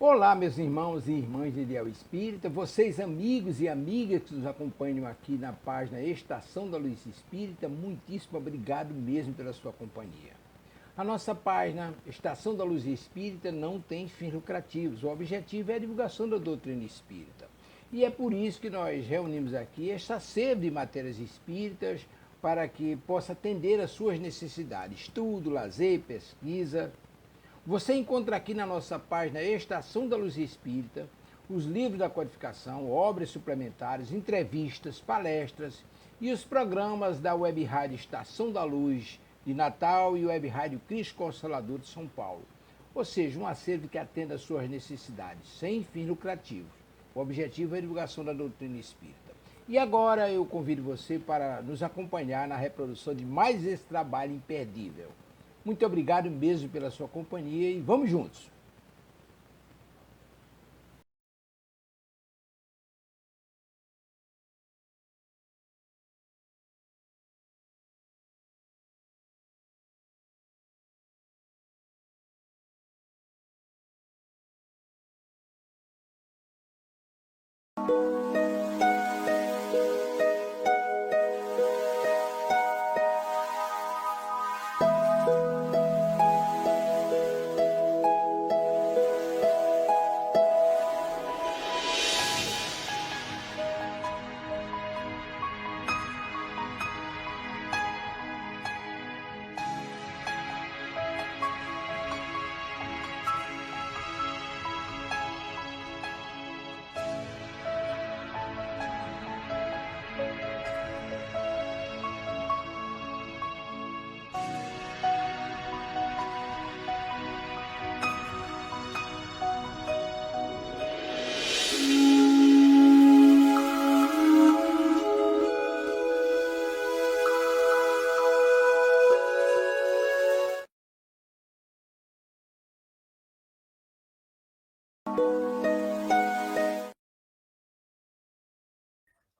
Olá, meus irmãos e irmãs de Ideal Espírita, vocês amigos e amigas que nos acompanham aqui na página Estação da Luz Espírita, muitíssimo obrigado mesmo pela sua companhia. A nossa página Estação da Luz Espírita não tem fins lucrativos, o objetivo é a divulgação da doutrina espírita. E é por isso que nós reunimos aqui esta sede de matérias espíritas para que possa atender às suas necessidades, estudo, lazer, pesquisa. Você encontra aqui na nossa página Estação da Luz Espírita os livros da codificação, obras suplementares, entrevistas, palestras e os programas da Web Rádio Estação da Luz de Natal e Web Rádio Cristo Consolador de São Paulo. Ou seja, um acervo que atenda às suas necessidades, sem fins lucrativos. O objetivo é a divulgação da doutrina espírita. E agora eu convido você para nos acompanhar na reprodução de mais esse trabalho imperdível. Muito obrigado mesmo pela sua companhia e vamos juntos!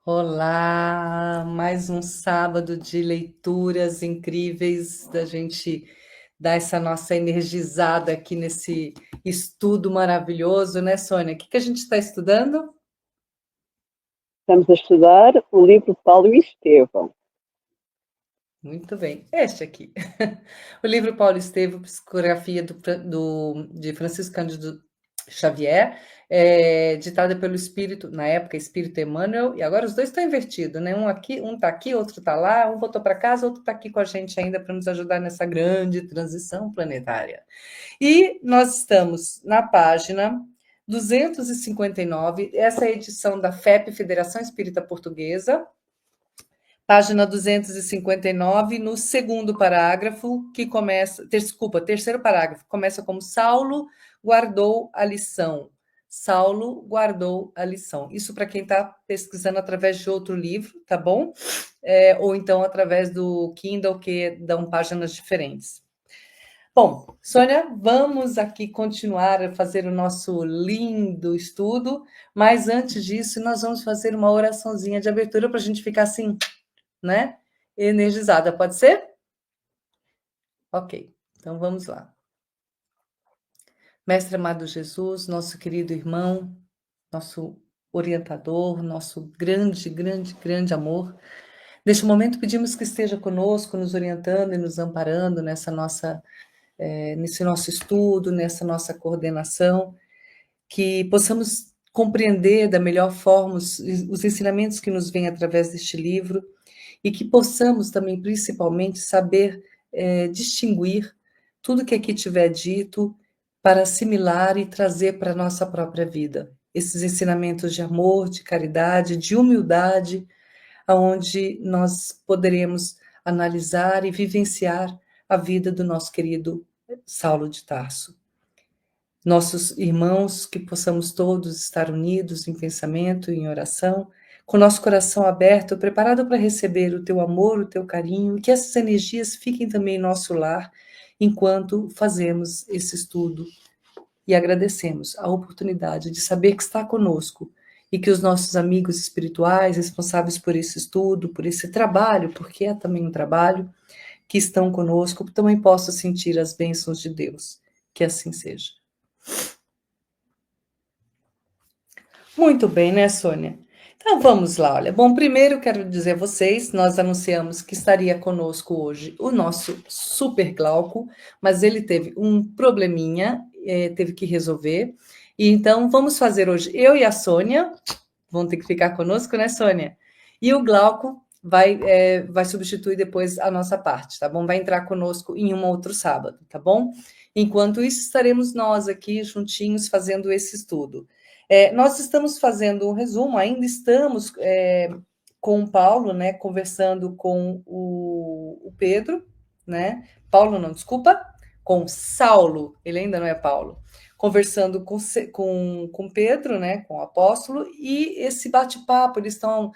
Olá, mais um sábado de leituras incríveis, da gente dar essa nossa energizada aqui nesse estudo maravilhoso, né, Sônia? O que a gente está estudando? Estamos a estudar o livro Paulo e Estevão. Muito bem, este aqui. O livro Paulo Estevão, psicografia de Francisco Cândido Xavier, ditada pelo Espírito, na época, Espírito Emmanuel, e agora os dois estão invertidos, né? Um está aqui, outro está lá, um voltou para casa, outro está aqui com a gente ainda para nos ajudar nessa grande transição planetária. E nós estamos na página 259, essa é a edição da FEP, Federação Espírita Portuguesa, página 259, no segundo parágrafo, que começa, terceiro parágrafo, começa como Saulo guardou a lição. Saulo guardou a lição. Isso para quem está pesquisando através de outro livro, tá bom? Ou então através do Kindle, que dão páginas diferentes. Bom, Sônia, vamos aqui continuar a fazer o nosso lindo estudo, mas antes disso, nós vamos fazer uma oraçãozinha de abertura para a gente ficar assim, né? Energizada, pode ser? Ok, então vamos lá. Mestre amado Jesus, nosso querido irmão, nosso orientador, nosso grande, grande, grande amor. Neste momento pedimos que esteja conosco, nos orientando e nos amparando nesse nosso estudo, nessa nossa coordenação, que possamos compreender da melhor forma os ensinamentos que nos vêm através deste livro e que possamos também, principalmente, saber distinguir tudo que aqui tiver dito para assimilar e trazer para a nossa própria vida. Esses ensinamentos de amor, de caridade, de humildade, onde nós poderemos analisar e vivenciar a vida do nosso querido Saulo de Tarso. Nossos irmãos, que possamos todos estar unidos em pensamento e em oração, com nosso coração aberto, preparado para receber o teu amor, o teu carinho, e que essas energias fiquem também em nosso lar, enquanto fazemos esse estudo. E agradecemos a oportunidade de saber que está conosco, e que os nossos amigos espirituais, responsáveis por esse estudo, por esse trabalho, porque é também um trabalho, que estão conosco, também possam sentir as bênçãos de Deus. Que assim seja. Muito bem, né, Sônia? Então vamos lá, olha. Bom, primeiro quero dizer a vocês, nós anunciamos que estaria conosco hoje o nosso super Glauco, mas ele teve um probleminha, teve que resolver. E então vamos fazer hoje eu e a Sônia, vão ter que ficar conosco, né, Sônia? E o Glauco vai substituir depois a nossa parte, tá bom? Vai entrar conosco em um outro sábado, tá bom? Enquanto isso, estaremos nós aqui juntinhos fazendo esse estudo. Nós estamos fazendo um resumo, ainda estamos com o Paulo, né, conversando com o Pedro, né? Paulo, não, desculpa, com Saulo, ele ainda não é Paulo, conversando com Pedro, né, com o apóstolo, e esse bate-papo, eles estão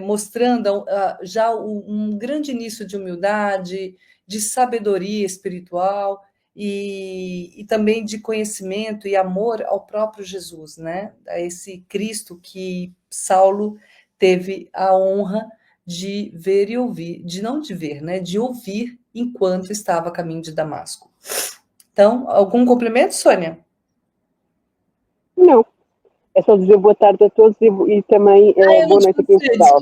mostrando já um grande início de humildade, de sabedoria espiritual, e também de conhecimento e amor ao próprio Jesus, né? A esse Cristo que Saulo teve a honra de ver e ouvir, de não de ver, né? De ouvir enquanto estava a caminho de Damasco. Então, algum complemento, Sônia? Não, é só dizer boa tarde a todos e também boa noite aqui em Portugal.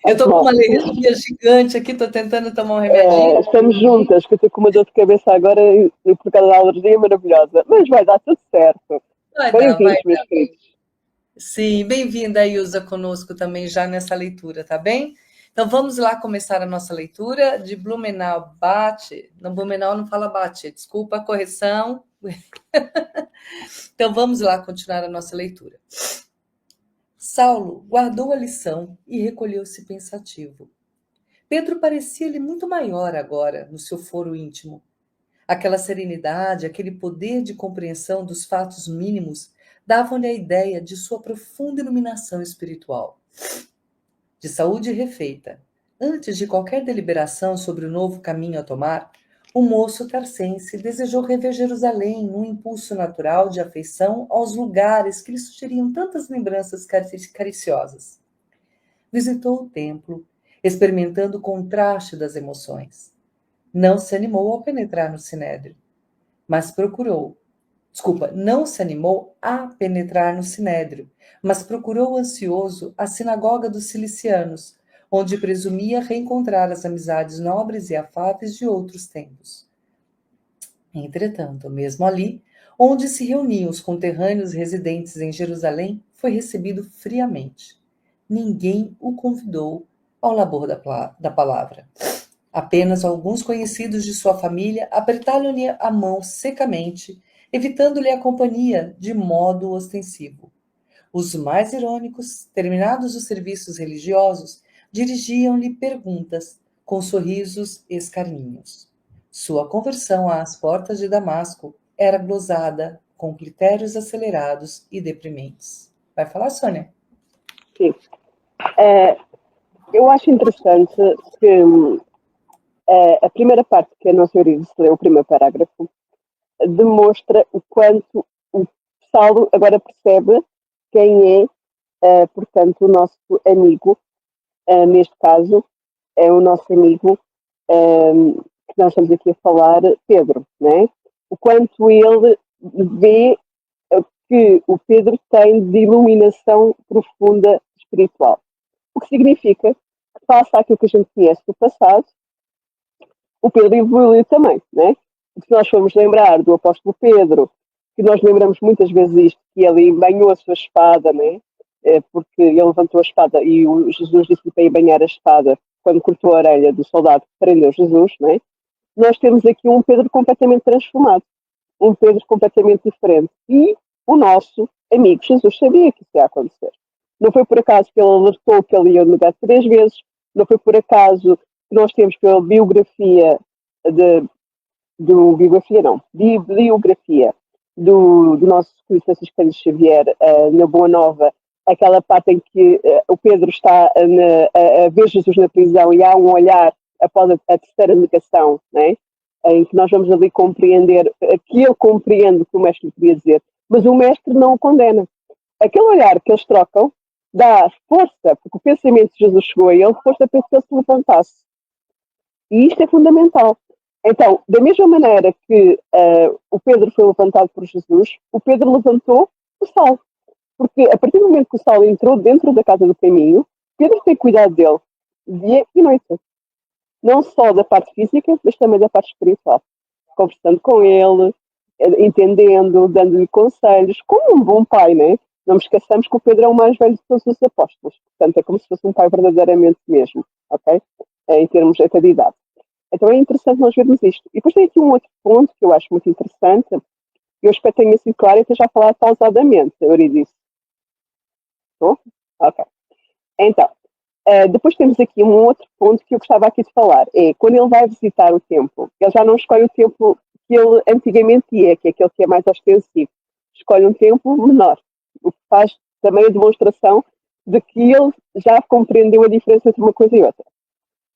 Eu estou com uma alergia gigante aqui, estou tentando tomar um remedinho. Estamos juntas, que eu estou com uma dor de cabeça agora por causa da alergia maravilhosa. Mas vai dar tudo certo. Bem-vindos, meus queridos. Sim, bem-vinda, Ilza, conosco também já nessa leitura, tá bem? Então vamos lá começar a nossa leitura de Blumenau Bate. Não, Blumenau não fala Bate, desculpa a correção. Então vamos lá continuar a nossa leitura. Saulo guardou a lição e recolheu-se pensativo. Pedro parecia-lhe muito maior agora, no seu foro íntimo. Aquela serenidade, aquele poder de compreensão dos fatos mínimos davam-lhe a ideia de sua profunda iluminação espiritual. De saúde refeita, antes de qualquer deliberação sobre o novo caminho a tomar, o moço tarcense desejou rever Jerusalém num impulso natural de afeição aos lugares que lhe sugeriam tantas lembranças cariciosas. Visitou o templo, experimentando o contraste das emoções. Não se animou ao penetrar no sinédrio, mas não se animou a penetrar no sinédrio, mas procurou ansioso a sinagoga dos cilicianos, onde presumia reencontrar as amizades nobres e afáveis de outros tempos. Entretanto, mesmo ali, onde se reuniam os conterrâneos residentes em Jerusalém, foi recebido friamente. Ninguém o convidou ao labor da palavra. Apenas alguns conhecidos de sua família apertaram-lhe a mão secamente, evitando-lhe a companhia de modo ostensivo. Os mais irônicos, terminados os serviços religiosos, dirigiam-lhe perguntas, com sorrisos escarninhos. Sua conversão às portas de Damasco era glosada com critérios acelerados e deprimentes. Vai falar, Sônia? Sim. Eu acho interessante que a primeira parte que a nossa Euridice leu, o primeiro parágrafo, demonstra o quanto o Saulo agora percebe quem é, portanto, o nosso amigo, neste caso, é o nosso amigo que nós estamos aqui a falar, Pedro, né? O quanto ele vê que o Pedro tem de iluminação profunda espiritual. O que significa que, face àquilo que a gente conhece do passado, o Pedro evoluiu também, né? Se nós formos lembrar do apóstolo Pedro, que nós lembramos muitas vezes isto, que ele embanhou a sua espada, né? Porque ele levantou a espada e o Jesus disse-lhe para embanhar a espada quando cortou a orelha do soldado que prendeu Jesus, né? Nós temos aqui um Pedro completamente transformado, um Pedro completamente diferente. E o nosso amigo Jesus sabia que isso ia acontecer. Não foi por acaso que ele alertou que ele ia negar 3 vezes, não foi por acaso que nós temos pela biografia do nosso Cristo Francisco Xavier, na Boa Nova, aquela parte em que o Pedro está a ver Jesus na prisão e há um olhar após a terceira negação, né? Em que nós vamos ali compreender, que ele compreende o que o mestre queria dizer, mas o mestre não o condena. Aquele olhar que eles trocam dá força, porque o pensamento de Jesus chegou a ele, força para que ele se levantasse. E isto é fundamental. Então, da mesma maneira que o Pedro foi levantado por Jesus, o Pedro levantou o Saulo. Porque a partir do momento que o Saulo entrou dentro da casa do caminho, Pedro tem cuidado dele dia e noite. Não só da parte física, mas também da parte espiritual. Conversando com ele, entendendo, dando-lhe conselhos, como um bom pai, né? Não nos esqueçamos que o Pedro é o mais velho de todos os apóstolos. Portanto, é como se fosse um pai verdadeiramente mesmo, ok? Em termos até de idade. Então é interessante nós vermos isto. E depois tem aqui um outro ponto que eu acho muito interessante. Eu espero que tenha sido claro e esteja a falar pausadamente, Eurídice. Estou? Ok. Então, depois temos aqui um outro ponto que eu gostava aqui de falar. É quando ele vai visitar o templo, ele já não escolhe o templo que ele antigamente ia, que é aquele que é mais ostensivo. Escolhe um templo menor, o que faz também a demonstração de que ele já compreendeu a diferença entre uma coisa e outra.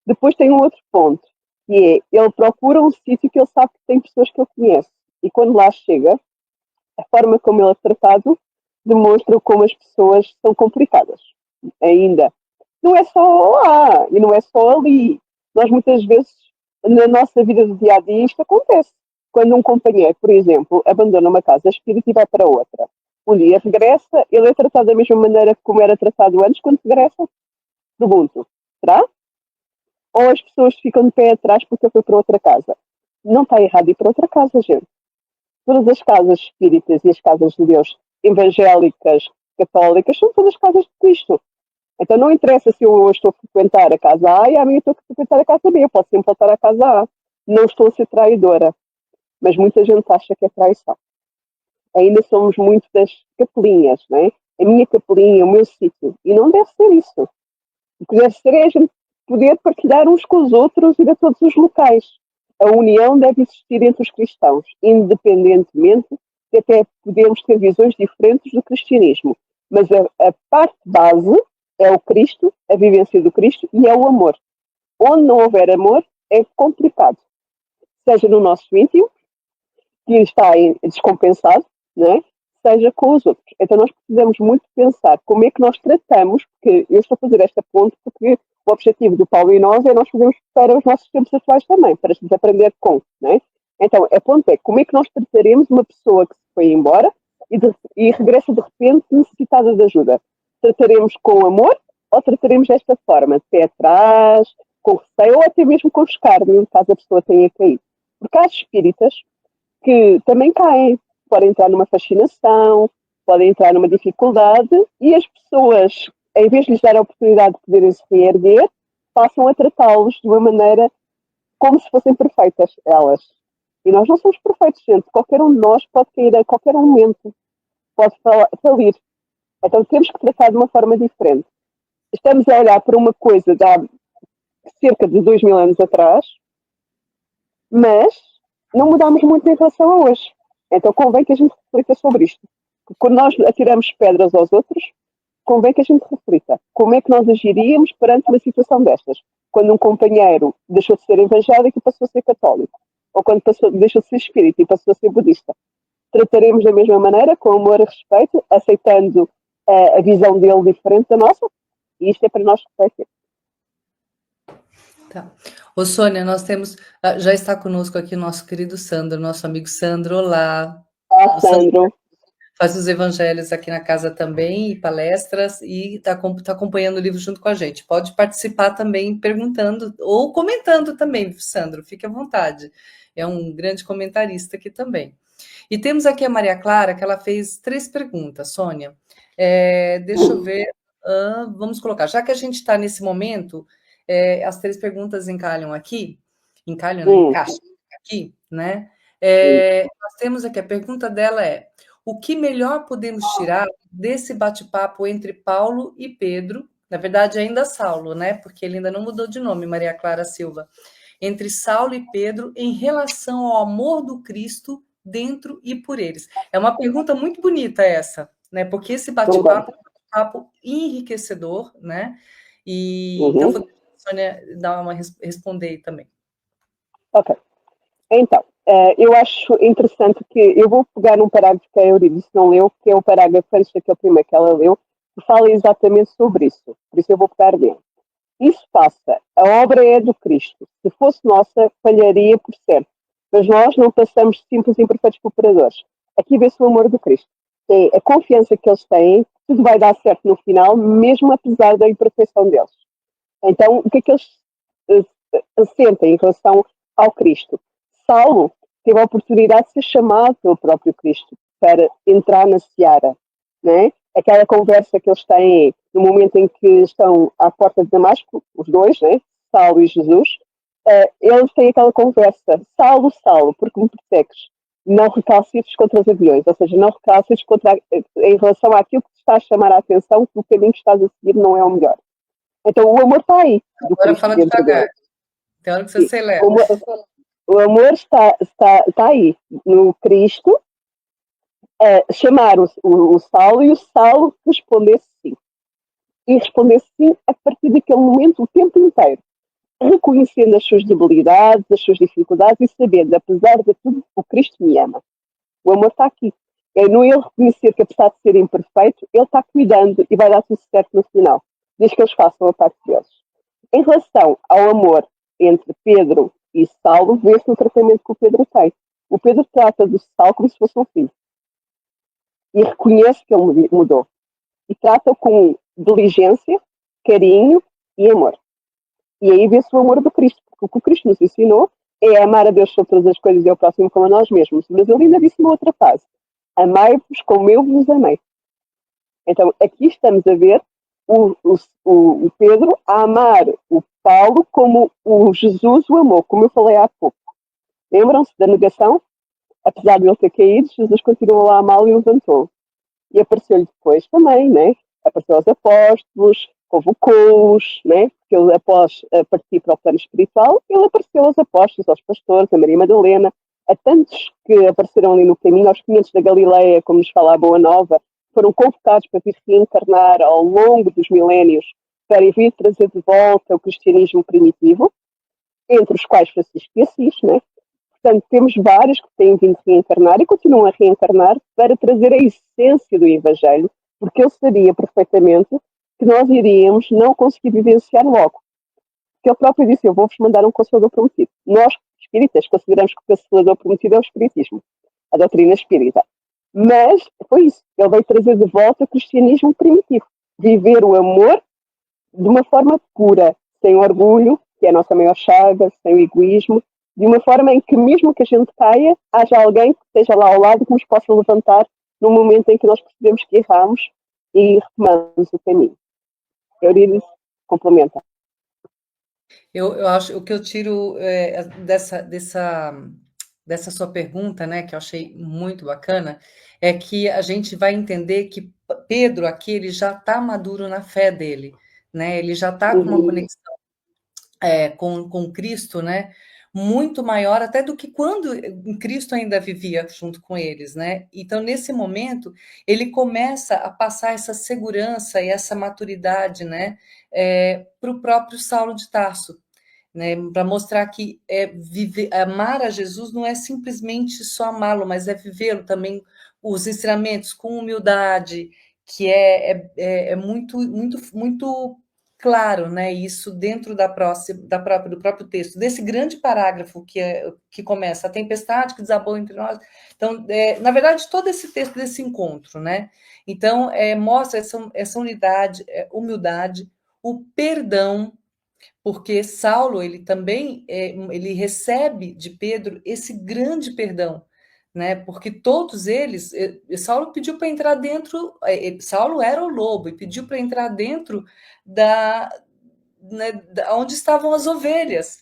Depois tem um outro ponto, que é, ele procura um sítio que ele sabe que tem pessoas que ele conhece. E quando lá chega, a forma como ele é tratado demonstra como as pessoas são complicadas. Ainda. Não é só lá, e não é só ali. Nós muitas vezes, na nossa vida do dia a dia, isto acontece. Quando um companheiro, por exemplo, abandona uma casa espírita e vai para outra, um dia regressa, ele é tratado da mesma maneira como era tratado antes quando regressa? Pergunto. Será? Ou as pessoas ficam de pé atrás porque ele foi para outra casa? Não está errado ir para outra casa, gente. Todas as casas espíritas e as casas de Deus evangélicas, católicas, são todas casas de Cristo. Então não interessa se eu hoje estou a frequentar a casa A e amanhã estou a frequentar a casa B. Eu posso sempre voltar à casa A. Não estou a ser traidora. Mas muita gente acha que é traição. Ainda somos muito das capelinhas, não é? A minha capelinha, o meu sítio. E não deve ser isso. O que deve ser é a gente poder partilhar uns com os outros e de todos os locais. A união deve existir entre os cristãos, independentemente de até podermos ter visões diferentes do cristianismo. Mas a parte base é o Cristo, a vivência do Cristo e é o amor. Onde não houver amor, é complicado. Seja no nosso íntimo, que está descompensado, não é? Seja com os outros. Então nós precisamos muito pensar como é que nós tratamos, porque eu estou a fazer esta ponte porque o objetivo do Paulo e nós é nós fazermos para os nossos tempos atuais também, para se aprender com, não é? Então, a ponte é como é que nós trataremos uma pessoa que se foi embora e regressa de repente necessitada de ajuda. Trataremos com amor ou trataremos desta forma, de pé atrás, com receio ou até mesmo com escárnio, caso a pessoa tenha caído. Porque há espíritas que também caem, podem entrar numa fascinação, podem entrar numa dificuldade e as pessoas, em vez de lhes dar a oportunidade de poderem se reerguer, passam a tratá-los de uma maneira como se fossem perfeitas, elas. E nós não somos perfeitos, gente. Qualquer um de nós pode cair a qualquer momento, pode falir. Então temos que tratar de uma forma diferente. Estamos a olhar para uma coisa de há cerca de 2000 anos atrás, mas não mudamos muito em relação a hoje. Então convém que a gente reflita sobre isto. Quando nós atiramos pedras aos outros, convém que a gente reflita. Como é que nós agiríamos perante uma situação destas? Quando um companheiro deixou de ser evangélico e passou a ser católico. Ou quando deixou de ser espírita e passou a ser budista. Trataremos da mesma maneira, com amor e respeito, aceitando a visão dele diferente da nossa? E isto é para nós refletir. Tá. Ô, Sônia, nós temos. Já está conosco aqui o nosso querido Sandro, nosso amigo Sandro. Olá. Olá, Sandro. Faz os evangelhos aqui na casa também, e palestras, e está acompanhando o livro junto com a gente. Pode participar também perguntando ou comentando também, Sandro, fique à vontade. É um grande comentarista aqui também. E temos aqui a Maria Clara, que ela fez 3 perguntas, Sônia. Deixa eu ver, vamos colocar, já que a gente está nesse momento, as 3 perguntas encaixam aqui, né? Nós temos aqui, a pergunta dela é: o que melhor podemos tirar desse bate-papo entre Paulo e Pedro? Na verdade, ainda Saulo, né? Porque ele ainda não mudou de nome, Maria Clara Silva. Entre Saulo e Pedro em relação ao amor do Cristo dentro e por eles. É uma pergunta muito bonita essa, né? Porque esse bate-papo é um bate-papo enriquecedor, né? E então vou deixar a Sônia dar responder aí também. Ok. Então, eu acho interessante que eu vou pegar num parágrafo que a Eurídice não leu, que é o parágrafo antes daquele primeiro que ela leu, que fala exatamente sobre isso. Por isso eu vou pegar dele. Isso passa. A obra é do Cristo. Se fosse nossa, falharia por certo. Mas nós não passamos simples e imperfeitos cooperadores. Aqui vê-se o amor do Cristo. é a confiança que eles têm que tudo vai dar certo no final, mesmo apesar da imperfeição deles. Então, o que é que eles sentem em relação ao Cristo? Saulo teve a oportunidade de ser chamado pelo próprio Cristo para entrar na seara, né? Aquela conversa que eles têm no momento em que estão à porta de Damasco, os dois, né? Saulo e Jesus, eles têm aquela conversa: Saulo, Saulo, porque me persegues? Não recalcitres contra os aviões, ou seja, não recalcitres em relação àquilo que te está a chamar a atenção, que o caminho que estás a seguir não é o melhor. Então o amor está aí, do Agora Cristo fala dentro devagar. dele. Tem hora que você acelera. O amor está aí, no Cristo, chamar o Saulo e o Saulo responder sim. E responder sim a partir daquele momento, o tempo inteiro. Reconhecendo as suas debilidades, as suas dificuldades e sabendo, apesar de tudo, o Cristo me ama. O amor está aqui. É no ele reconhecer que, apesar de ser imperfeito, ele está cuidando e vai dar tudo certo no final. Desde que eles façam a parte deles. Em relação ao amor entre Pedro e Saulo, vê-se no tratamento que o Pedro tem. O Pedro trata do Saulo como se fosse um filho. E reconhece que ele mudou. E trata-o com diligência, carinho e amor. E aí vê-se o amor do Cristo. Porque o que o Cristo nos ensinou é amar a Deus sobre todas as coisas e ao próximo como a nós mesmos. Mas ele ainda disse uma outra frase: amai-vos como eu vos amei. Então aqui estamos a ver o Pedro a amar o Paulo como o Jesus o amou, como eu falei há pouco. Lembram-se da negação? Apesar de ele ter caído, Jesus continuou lá a amá-lo e levantou. E apareceu-lhe depois também, né? Apareceu aos apóstolos, convocou-os, né? Porque ele, após partir para o plano espiritual, ele apareceu aos apóstolos, aos pastores, a Maria Madalena, a tantos que apareceram ali no caminho, aos 500 da Galileia, como nos fala a Boa Nova, foram convocados para vir reencarnar ao longo dos milénios para vir trazer de volta o cristianismo primitivo, entre os quais Francisco de Assis, né? Portanto, temos vários que têm vindo reencarnar e continuam a reencarnar para trazer a essência do Evangelho, porque ele sabia perfeitamente que nós iríamos não conseguir vivenciar logo. Porque ele próprio disse: eu vou-vos mandar um Consolador prometido. Nós, espíritas, consideramos que o Consolador prometido é o Espiritismo, a doutrina espírita. Mas foi isso. Ele veio trazer de volta o cristianismo primitivo. Viver o amor de uma forma pura, sem orgulho, que é a nossa maior chaga, sem o egoísmo, de uma forma em que mesmo que a gente caia, haja alguém que esteja lá ao lado que nos possa levantar no momento em que nós percebemos que erramos e retomamos o caminho. Eurídice complementa. Eu acho, o que eu tiro dessa sua pergunta, né, que eu achei muito bacana, é que a gente vai entender que Pedro aqui, ele já está maduro na fé dele, né, ele já está com uma conexão com Cristo, né, muito maior até do que quando Cristo ainda vivia junto com eles, né? Então, nesse momento, ele começa a passar essa segurança e essa maturidade, né, para o próprio Saulo de Tarso, né, para mostrar que amar a Jesus não é simplesmente só amá-lo, mas é vivê-lo também, os ensinamentos com humildade, que é muito, muito, muito claro, né, isso dentro do próprio texto, desse grande parágrafo que começa: a tempestade que desabou entre nós. Então, na verdade, todo esse texto desse encontro, né? Então, mostra essa unidade, humildade, o perdão, porque Saulo, ele também ele recebe de Pedro esse grande perdão, né? Porque todos eles, Saulo pediu para entrar dentro, Saulo era o lobo e pediu para entrar dentro onde estavam as ovelhas.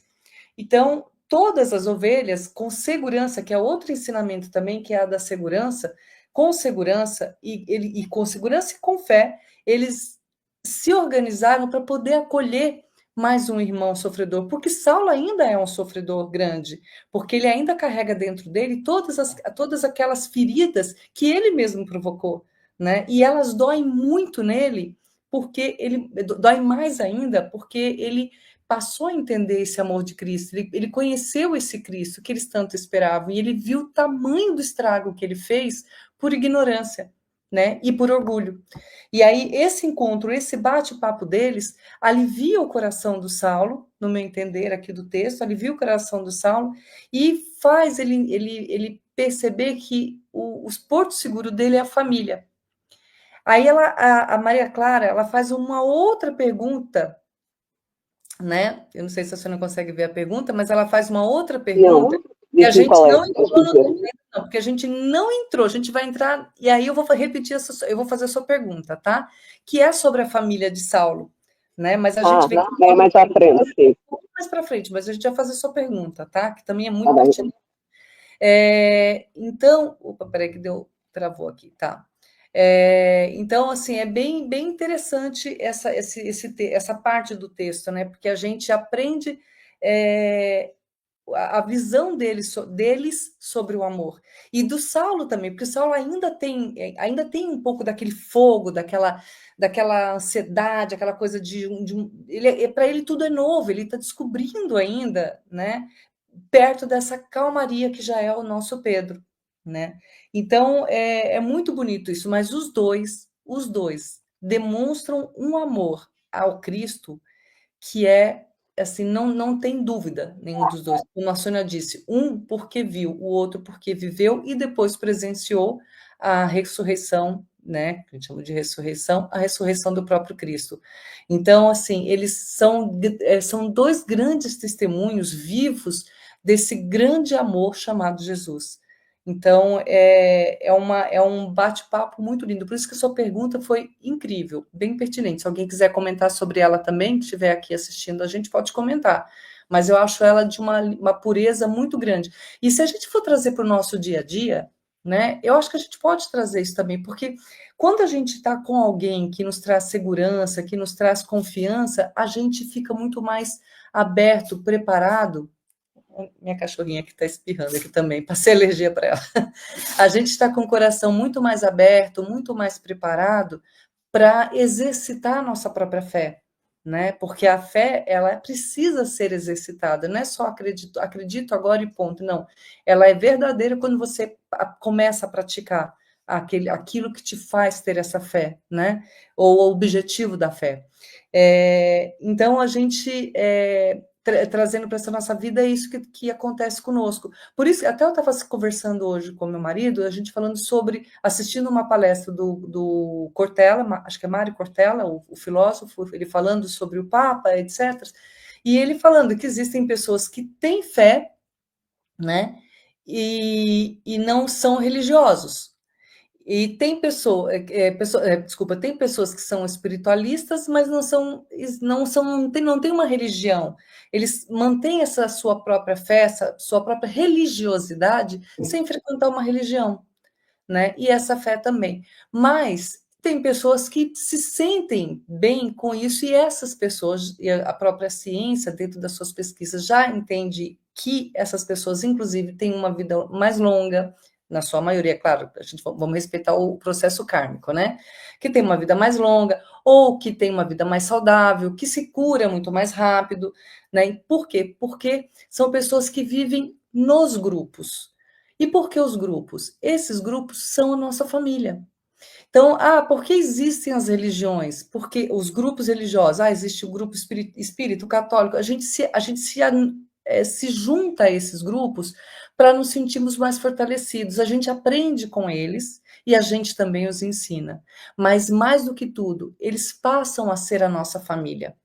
Então, todas as ovelhas, com segurança, que é outro ensinamento também, que é a da segurança, com segurança e com segurança e com fé, eles se organizaram para poder acolher mais um irmão sofredor, porque Saulo ainda é um sofredor grande, porque ele ainda carrega dentro dele todas aquelas feridas que ele mesmo provocou, né? E elas doem muito nele, porque ele dói mais ainda, porque ele passou a entender esse amor de Cristo, ele conheceu esse Cristo que eles tanto esperavam, e ele viu o tamanho do estrago que ele fez por ignorância, né? E por orgulho. E aí, esse encontro, esse bate-papo deles, alivia o coração do Saulo, no meu entender aqui do texto, alivia o coração do Saulo, e faz ele perceber que o porto seguro dele é a família. Aí a Maria Clara, ela faz uma outra pergunta, né? Eu não sei se você não consegue ver a pergunta, mas ela faz uma outra pergunta Não, que a diz-me gente qual é, não queres entrou no dizer? documento, não, porque a gente não entrou, a gente vai entrar, e aí eu vou repetir, eu vou fazer a sua pergunta, tá? Que é sobre a família de Saulo, né? Mas a gente vem É mais à frente, sim. um pouco mais para frente, mas a gente vai fazer a sua pergunta, tá? Que também é Tá muito bem. pertinente. Então, opa, peraí que travou aqui, tá? Então, assim, é bem, bem interessante essa parte do texto, né? Porque a gente aprende a visão deles sobre o amor. E do Saulo também, porque o Saulo ainda tem um pouco daquele fogo, daquela ansiedade, aquela coisa para ele tudo é novo, ele está descobrindo ainda, né? Perto dessa calmaria que já é o nosso Pedro, né? Então é muito bonito isso, mas os dois demonstram um amor ao Cristo que é assim, não tem dúvida nenhum dos dois. Como a Sônia disse, um porque viu, o outro porque viveu e depois presenciou a ressurreição, né? Que a gente chama de ressurreição, a ressurreição do próprio Cristo. Então, assim, eles são dois grandes testemunhos vivos desse grande amor chamado Jesus. Então, é um bate-papo muito lindo. Por isso que a sua pergunta foi incrível, bem pertinente. Se alguém quiser comentar sobre ela também, que estiver aqui assistindo, a gente pode comentar. Mas eu acho ela de uma pureza muito grande. E se a gente for trazer para o nosso dia a dia, né, eu acho que a gente pode trazer isso também, porque quando a gente está com alguém que nos traz segurança, que nos traz confiança, a gente fica muito mais aberto, preparado. Minha cachorrinha que está espirrando aqui também, passei alergia para ela. A gente está com o coração muito mais aberto, muito mais preparado para exercitar a nossa própria fé, né? Porque a fé, ela precisa ser exercitada, não é só acredito agora e ponto, não. Ela é verdadeira quando você começa a praticar aquilo que te faz ter essa fé, né? Ou o objetivo da fé. Então, a gente trazendo para essa nossa vida, é isso que acontece conosco. Por isso, até eu estava conversando hoje com meu marido, a gente falando assistindo uma palestra do Cortella, acho que é Mário Cortella, o filósofo, ele falando sobre o Papa, etc. E ele falando que existem pessoas que têm fé, né, e não são religiosos. E tem tem pessoas que são espiritualistas, mas não tem uma religião. Eles mantêm essa sua própria fé, essa sua própria religiosidade, sem frequentar uma religião, né? E essa fé também. Mas tem pessoas que se sentem bem com isso, e essas pessoas, e a própria ciência, dentro das suas pesquisas, já entende que essas pessoas, inclusive, têm uma vida mais longa, na sua maioria, claro, vamos respeitar o processo kármico, né? Que tem uma vida mais longa, ou que tem uma vida mais saudável, que se cura muito mais rápido, né? E por quê? Porque são pessoas que vivem nos grupos. E por que os grupos? Esses grupos são a nossa família. Então, por que existem as religiões? Porque os grupos religiosos, existe o grupo espírito católico, a gente se junta a esses grupos para nos sentirmos mais fortalecidos. A gente aprende com eles e a gente também os ensina. Mas, mais do que tudo, eles passam a ser a nossa família.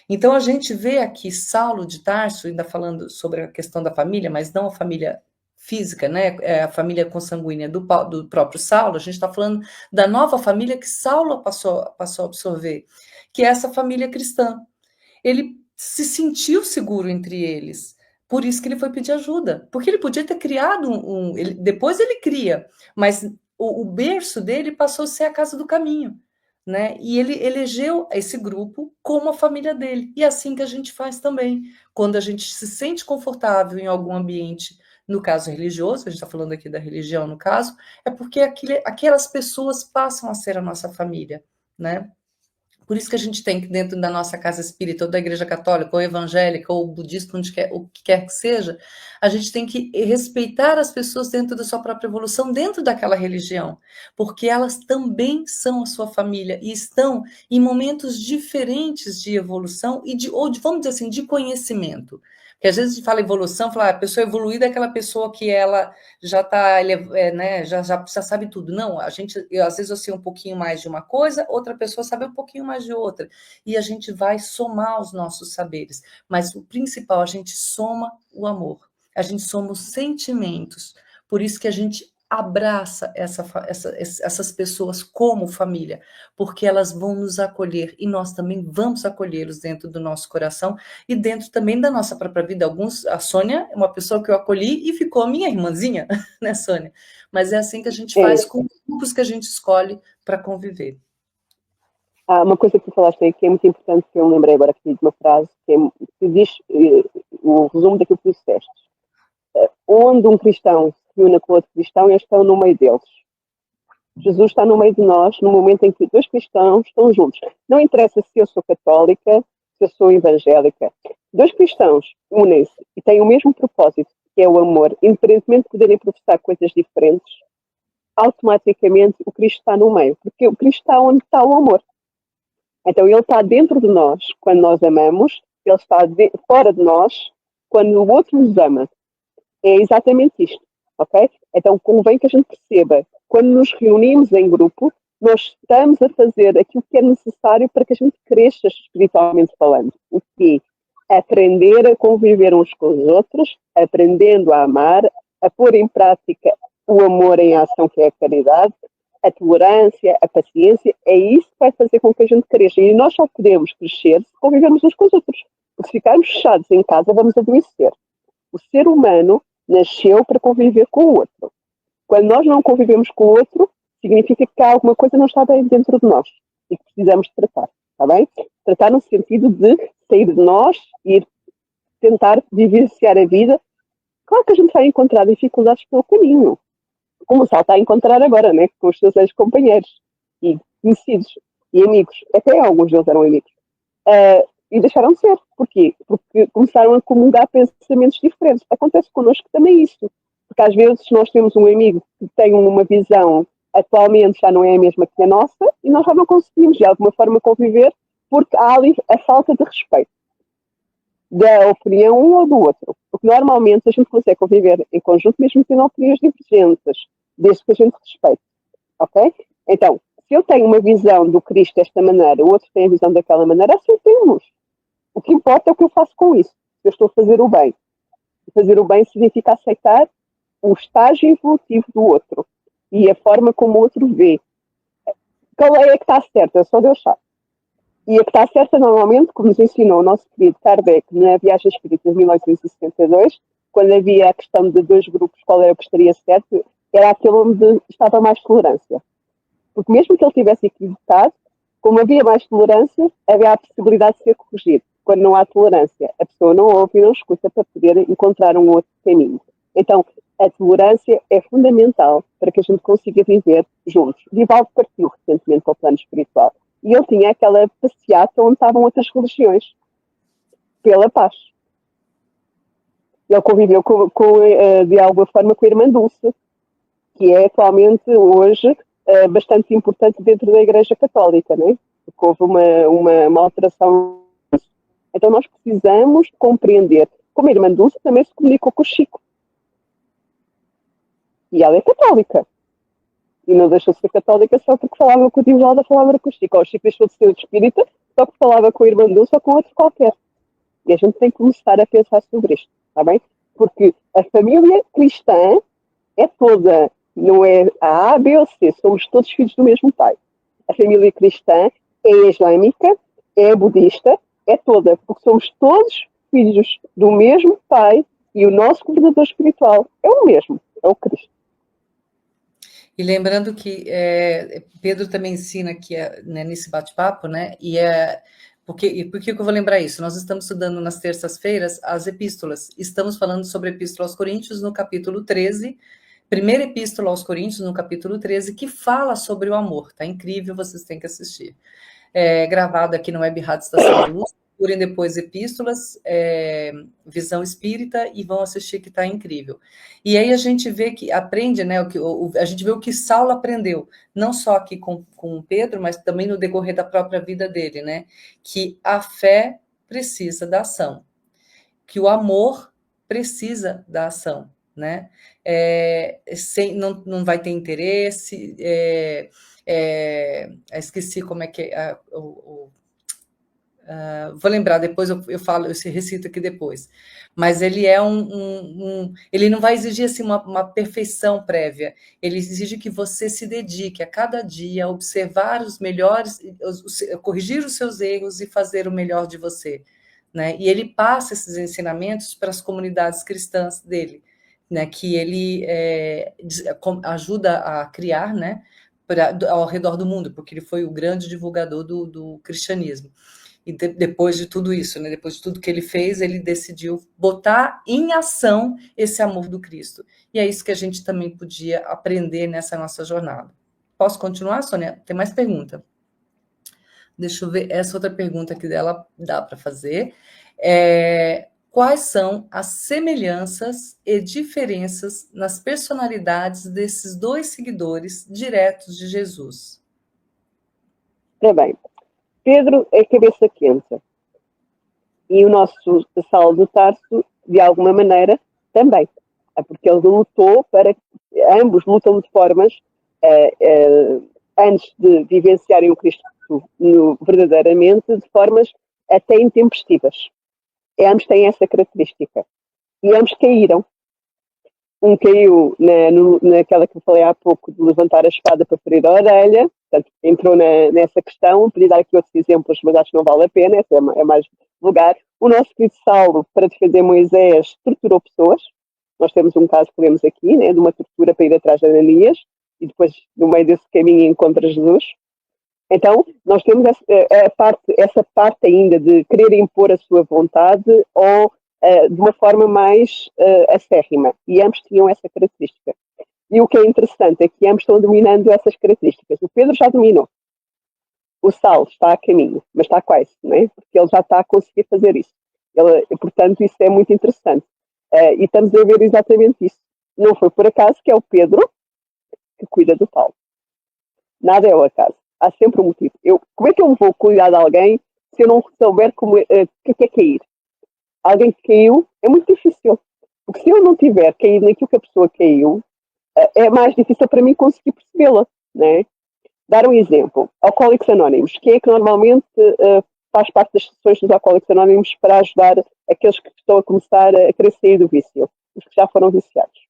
Então, a gente vê aqui Saulo de Tarso, ainda falando sobre a questão da família, mas não a família física, né? A família consanguínea do próprio Saulo. A gente está falando da nova família que Saulo passou a absorver, que é essa família cristã. Ele se sentiu seguro entre eles, por isso que ele foi pedir ajuda, porque ele podia ter criado depois ele cria, mas o berço dele passou a ser a casa do caminho, né? E ele elegeu esse grupo como a família dele. E é assim que a gente faz também, quando a gente se sente confortável em algum ambiente, no caso religioso, a gente está falando aqui da religião no caso, é porque aquelas pessoas passam a ser a nossa família, né? Por isso que a gente tem que, dentro da nossa casa espírita, ou da igreja católica, ou evangélica, ou budista, o que quer que seja, a gente tem que respeitar as pessoas dentro da sua própria evolução, dentro daquela religião, porque elas também são a sua família e estão em momentos diferentes de evolução vamos dizer assim, de conhecimento. Porque às vezes a gente fala evolução, fala, a pessoa evoluída é aquela pessoa que ela já está, né, já sabe tudo. Não, às vezes eu sei um pouquinho mais de uma coisa, outra pessoa sabe um pouquinho mais de outra. E a gente vai somar os nossos saberes. Mas o principal, a gente soma o amor. A gente soma os sentimentos. Por isso que a gente abraça essas pessoas como família, porque elas vão nos acolher e nós também vamos acolhê-los dentro do nosso coração e dentro também da nossa própria vida. A Sônia é uma pessoa que eu acolhi e ficou minha irmãzinha, né, Sônia? Mas é assim que a gente faz com os grupos que a gente escolhe para conviver. Há uma coisa que tu falaste aí que é muito importante, que eu me lembrei agora aqui de uma frase, que diz o resumo daquilo que tu disseste. Onde um cristão se une com outro cristão, eles estão no meio deles. Jesus está no meio de nós no momento em que dois cristãos estão juntos. Não interessa se eu sou católica, se eu sou evangélica. Dois cristãos unem-se e têm o mesmo propósito, que é o amor, independentemente de poderem professar coisas diferentes, automaticamente o Cristo está no meio, porque o Cristo está onde está o amor. Então ele está dentro de nós quando nós amamos, ele está fora de nós quando o outro nos ama. É exatamente isto, ok? Então convém que a gente perceba, quando nos reunimos em grupo, nós estamos a fazer aquilo que é necessário para que a gente cresça espiritualmente falando. O quê? Aprender a conviver uns com os outros, aprendendo a amar, a pôr em prática o amor em ação, que é a caridade, a tolerância, a paciência, é isso que vai fazer com que a gente cresça. E nós só podemos crescer se convivermos uns com os outros. Porque se ficarmos fechados em casa, vamos adoecer. O ser humano nasceu para conviver com o outro. Quando nós não convivemos com o outro, significa que há alguma coisa que não está bem dentro de nós e que precisamos de tratar, está bem? Tratar no sentido de sair de nós e tentar vivenciar a vida. Claro que a gente vai encontrar dificuldades pelo caminho, como só está a encontrar agora, né? Com os seus ex-companheiros e conhecidos e amigos. Até alguns deles eram amigos. E deixaram de ser. Porquê? Porque começaram a comungar pensamentos diferentes. Acontece connosco também isso. Porque às vezes nós temos um amigo que tem uma visão atualmente já não é a mesma que a nossa e nós já não conseguimos de alguma forma conviver porque há ali a falta de respeito da opinião um ou do outro. Porque normalmente a gente consegue conviver em conjunto mesmo tendo opiniões divergentes, desde que a gente respeite. Ok? Então, se eu tenho uma visão do Cristo desta maneira, o outro tem a visão daquela maneira, aceitemos. O que importa é o que eu faço com isso. Se eu estou a fazer o bem. Fazer o bem significa aceitar o estágio evolutivo do outro e a forma como o outro vê. Qual é a que está certa? Só Deus sabe. E a que está certa, normalmente, como nos ensinou o nosso querido Kardec na Viagem Espírita de 1862, quando havia a questão de dois grupos, qual era o que estaria certo, era aquele onde estava mais tolerância. Porque mesmo que ele tivesse equivocado, como havia mais tolerância, havia a possibilidade de ser corrigido. Quando não há tolerância, a pessoa não ouve e não escuta para poder encontrar um outro caminho. Então, a tolerância é fundamental para que a gente consiga viver juntos. Divaldo partiu recentemente para o plano espiritual. E ele tinha aquela passeata onde estavam outras religiões, pela paz. Ele conviveu de alguma forma com a Irmã Dulce, que é atualmente, hoje, bastante importante dentro da Igreja Católica, né? Porque houve uma alteração. Então nós precisamos compreender como a Irmã Dulce também se comunicou com o Chico. E ela é católica. E não deixou de ser católica só porque falava com o Divaldo, falava com o Chico. O Chico deixou de ser espírita só porque falava com a Irmã Dulce ou com outro qualquer. E a gente tem que começar a pensar sobre isto, está bem? Porque a família cristã é toda, não é a B ou C, somos todos filhos do mesmo pai. A família cristã é islâmica, é budista, é toda, porque somos todos filhos do mesmo pai e o nosso governador espiritual é o mesmo, é o Cristo. E lembrando que Pedro também ensina aqui né, nesse bate-papo, né? Por que eu vou lembrar isso? Nós estamos estudando nas terças-feiras as epístolas. Estamos falando sobre a Epístola aos Coríntios no capítulo 13, primeira Epístola aos Coríntios no capítulo 13, que fala sobre o amor. Tá incrível, vocês têm que assistir. gravado aqui no Web Rádio Estação da Luz. Procurem depois Epístolas, Visão Espírita, e vão assistir, que está incrível. E aí a gente vê que aprende, né, a gente vê o que Saulo aprendeu, não só aqui com Pedro, mas também no decorrer da própria vida dele, né, que a fé precisa da ação, que o amor precisa da ação, né, não vai ter interesse, esqueci como é que é vou lembrar, depois eu falo, eu recito aqui depois. Mas ele é ele não vai exigir assim, uma perfeição prévia. Ele exige que você se dedique a cada dia a observar os melhores, corrigir os seus erros e fazer o melhor de você, né? E ele passa esses ensinamentos para as comunidades cristãs dele, né? Que ele ajuda a criar, né? Ao redor do mundo, porque ele foi o grande divulgador do cristianismo. E depois de tudo isso, né, depois de tudo que ele fez, ele decidiu botar em ação esse amor do Cristo. E é isso que a gente também podia aprender nessa nossa jornada. Posso continuar, Sônia? Tem mais pergunta? Deixa eu ver, essa outra pergunta que dela dá para fazer. Quais são as semelhanças e diferenças nas personalidades desses dois seguidores diretos de Jesus? Bem, Pedro é cabeça quente. E o nosso Saulo de Tarso, de alguma maneira, também. Porque ele lutou ambos lutam de formas, antes de vivenciarem o Cristo verdadeiramente, de formas até intempestivas. E ambos têm essa característica. E ambos caíram. Um caiu naquela que eu falei há pouco, de levantar a espada para ferir a orelha. Portanto, entrou nessa questão. Podia dar aqui outros exemplos, mas acho que não vale a pena, essa é mais vulgar. O nosso querido Saulo, para defender Moisés, torturou pessoas. Nós temos um caso que lemos aqui, né, de uma tortura para ir atrás de Ananias, e depois, no meio desse caminho, encontra Jesus. Então, nós temos essa parte ainda de querer impor a sua vontade ou de uma forma mais acérrima. E ambos tinham essa característica. E o que é interessante é que ambos estão dominando essas características. O Pedro já dominou. O Saulo está a caminho, mas está quase, não é? Porque ele já está a conseguir fazer isso. Portanto, isso é muito interessante. E estamos a ver exatamente isso. Não foi por acaso que é o Pedro que cuida do Paulo. Nada é o acaso. Há sempre um motivo. Como é que eu vou cuidar de alguém se eu não souber o que é cair? Alguém que caiu é muito difícil. Porque se eu não tiver caído naquilo que a pessoa caiu, é mais difícil para mim conseguir percebê-la, né? Dar um exemplo. Alcoólicos Anónimos. Quem é que normalmente faz parte das sessões dos Alcoólicos Anónimos para ajudar aqueles que estão a começar a querer sair do vício? Os que já foram viciados.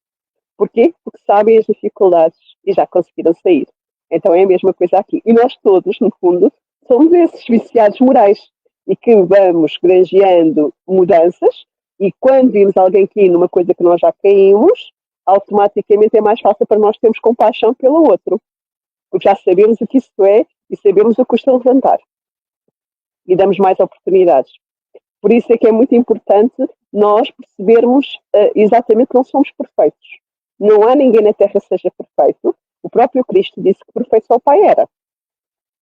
Porquê? Porque sabem as dificuldades e já conseguiram sair. Então é a mesma coisa aqui. E nós todos, no fundo, somos esses viciados morais e que vamos granjeando mudanças, e quando vimos alguém cair numa coisa que nós já caímos, automaticamente é mais fácil para nós termos compaixão pelo outro. Porque já sabemos o que isso é e sabemos o que custa levantar. E damos mais oportunidades. Por isso é que é muito importante nós percebermos exatamente que não somos perfeitos. Não há ninguém na Terra que seja perfeito. O próprio Cristo disse que perfeito só o Pai era.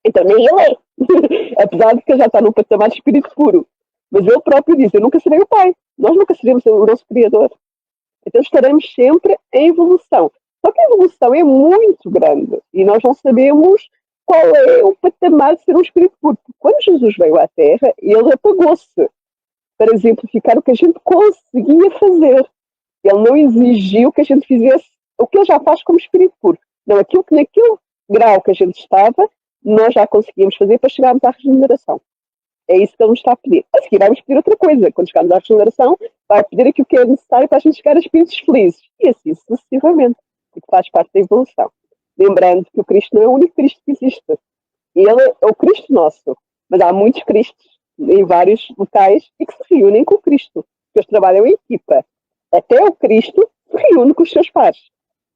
Então nem ele é. Apesar de que ele já está num patamar de espírito puro. Mas ele próprio diz, eu nunca serei o Pai. Nós nunca seremos o nosso Criador. Então estaremos sempre em evolução. Só que a evolução é muito grande. E nós não sabemos qual é o patamar de ser um espírito puro. Quando Jesus veio à Terra, ele apagou-se para exemplificar o que a gente conseguia fazer. Ele não exigiu que a gente fizesse o que ele já faz como espírito puro. Não, aquilo que naquele grau que a gente estava, nós já conseguimos fazer para chegarmos à regeneração. É isso que ele nos está a pedir. A seguir vamos pedir outra coisa. Quando chegarmos à regeneração, vai pedir aquilo que é necessário para a gente chegar a espíritos felizes. E assim sucessivamente. Porque faz parte da evolução. Lembrando que o Cristo não é o único Cristo que existe. Ele é o Cristo nosso. Mas há muitos Cristos em vários locais e que se reúnem com o Cristo. Eles trabalham em equipa. Até o Cristo se reúne com os seus pares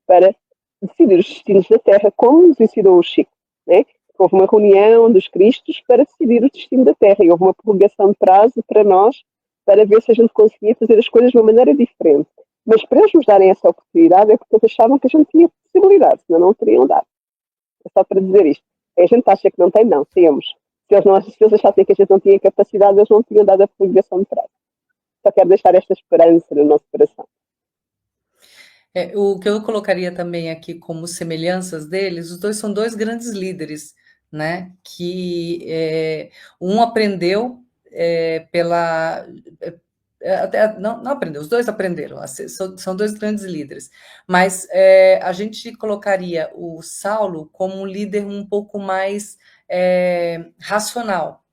para decidir os destinos da Terra, como nos ensinou o Chico, né? Houve uma reunião dos Cristos para decidir o destino da Terra e houve uma prorrogação de prazo para nós, para ver se a gente conseguia fazer as coisas de uma maneira diferente. Mas para eles nos darem essa oportunidade é porque eles achavam que a gente tinha possibilidade, senão não teriam dado. É só para dizer isto. A gente acha que não tem, não. Temos. se eles achassem que a gente não tinha capacidade, eles não tinham dado a ligação de trás. Só quero deixar esta esperança no nosso coração. O que eu colocaria também aqui como semelhanças deles, os dois são dois grandes líderes, né? Que um aprendeu pela. Não aprendeu, os dois aprenderam, são dois grandes líderes, mas a gente colocaria o Saulo como um líder um pouco mais racional.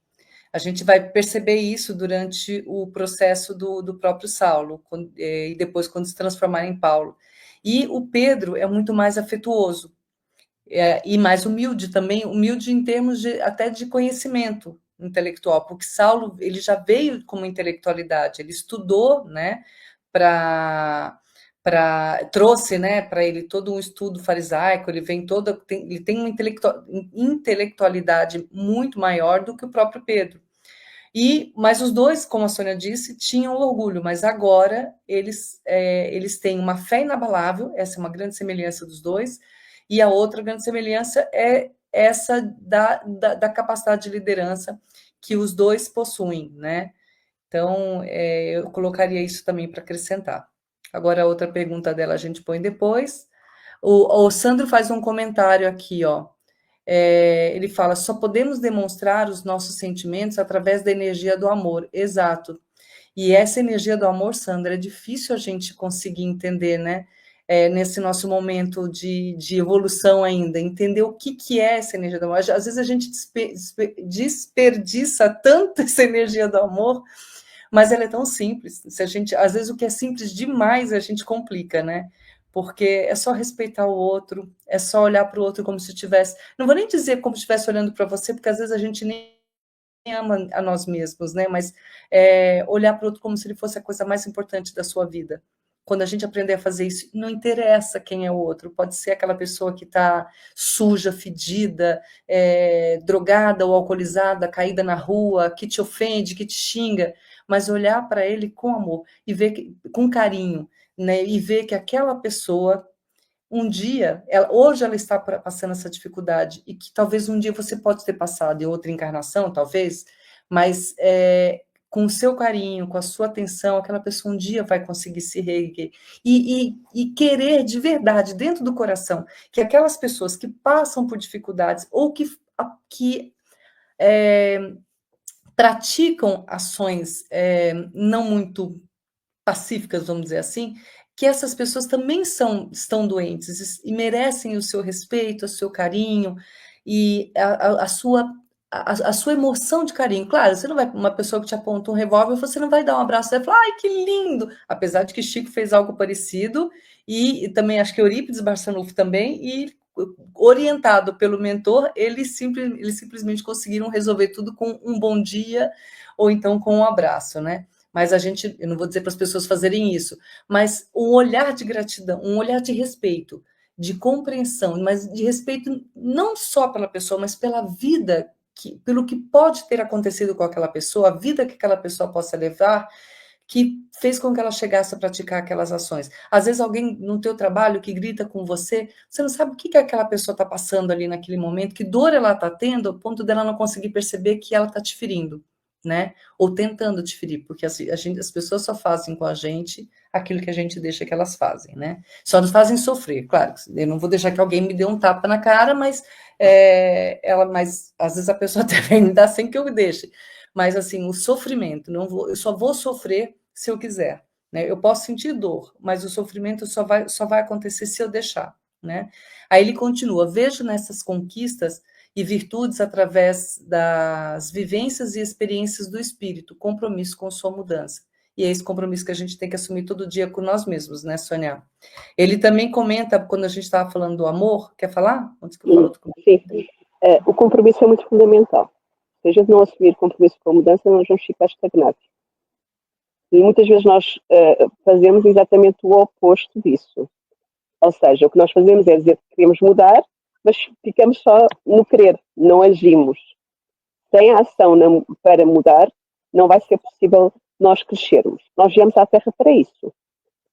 A gente vai perceber isso durante o processo do próprio Saulo, e depois quando se transformar em Paulo. E o Pedro é muito mais afetuoso, e mais humilde também, humilde em termos até de conhecimento intelectual, porque Saulo ele já veio com uma intelectualidade, ele estudou, né, trouxe, né, para ele todo um estudo farisaico, ele tem uma intelectualidade muito maior do que o próprio Pedro. Mas os dois, como a Sônia disse, tinham orgulho, mas agora eles têm uma fé inabalável, essa é uma grande semelhança dos dois, e a outra grande semelhança é essa da capacidade de liderança que os dois possuem, né? Então, eu colocaria isso também para acrescentar. Agora, a outra pergunta dela a gente põe depois. O Sandro faz um comentário aqui, ó. Ele fala, só podemos demonstrar os nossos sentimentos através da energia do amor. Exato. E essa energia do amor, Sandra, é difícil a gente conseguir entender, né? Nesse nosso momento de evolução ainda, entender o que é essa energia do amor. Às vezes a gente desperdiça tanto essa energia do amor, mas ela é tão simples. Às vezes o que é simples demais a gente complica, né? Porque é só respeitar o outro, é só olhar para o outro como se estivesse... Não vou nem dizer como se estivesse olhando para você, porque às vezes a gente nem ama a nós mesmos, né? Mas olhar para o outro como se ele fosse a coisa mais importante da sua vida. Quando a gente aprender a fazer isso, não interessa quem é o outro. Pode ser aquela pessoa que está suja, fedida, drogada ou alcoolizada, caída na rua, que te ofende, que te xinga, mas olhar para ele com amor e ver com carinho, né, e ver que aquela pessoa, um dia, hoje ela está passando essa dificuldade, e que talvez um dia você pode ter passado em outra encarnação, talvez, mas com o seu carinho, com a sua atenção, aquela pessoa um dia vai conseguir se reerguer. E querer de verdade, dentro do coração, que aquelas pessoas que passam por dificuldades, ou que praticam ações não muito pacíficas, vamos dizer assim, que essas pessoas também estão doentes e merecem o seu respeito, o seu carinho e a sua emoção de carinho. Claro, você não vai, uma pessoa que te aponta um revólver, você não vai dar um abraço e falar, ai, que lindo! Apesar de que Chico fez algo parecido, e também acho que Eurípides Barçanufo também, e orientado pelo mentor, eles simplesmente conseguiram resolver tudo com um bom dia, ou então com um abraço, né? Mas eu não vou dizer para as pessoas fazerem isso, mas um olhar de gratidão, um olhar de respeito, de compreensão, mas de respeito não só pela pessoa, mas pela vida, pelo que pode ter acontecido com aquela pessoa, a vida que aquela pessoa possa levar, que fez com que ela chegasse a praticar aquelas ações. Às vezes alguém no teu trabalho que grita com você não sabe o que aquela pessoa está passando ali naquele momento, que dor ela está tendo, ao ponto dela não conseguir perceber que ela está te ferindo, né? Ou tentando te ferir, porque as pessoas só fazem com a gente aquilo que a gente deixa que elas fazem, né? Só nos fazem sofrer, claro. Eu não vou deixar que alguém me dê um tapa na cara, mas às vezes a pessoa até me dá sem que eu me deixe. Mas assim, o sofrimento, eu só vou sofrer se eu quiser, né? Eu posso sentir dor, mas o sofrimento só vai acontecer se eu deixar, né? Aí ele continua: vejo nessas conquistas e virtudes através das vivências e experiências do espírito, compromisso com sua mudança. E é esse compromisso que a gente tem que assumir todo dia com nós mesmos, né, Sônia? Ele também comenta, quando a gente estava falando do amor, quer falar? Antes que eu falo sim. O compromisso é muito fundamental. Se a gente não assumir compromisso com a mudança, nós vamos ficar estagnados. E muitas vezes nós fazemos exatamente o oposto disso. Ou seja, o que nós fazemos é dizer que queremos mudar, mas ficamos só no querer, não agimos. Sem a ação para mudar, não vai ser possível nós crescermos. Nós viemos à Terra para isso.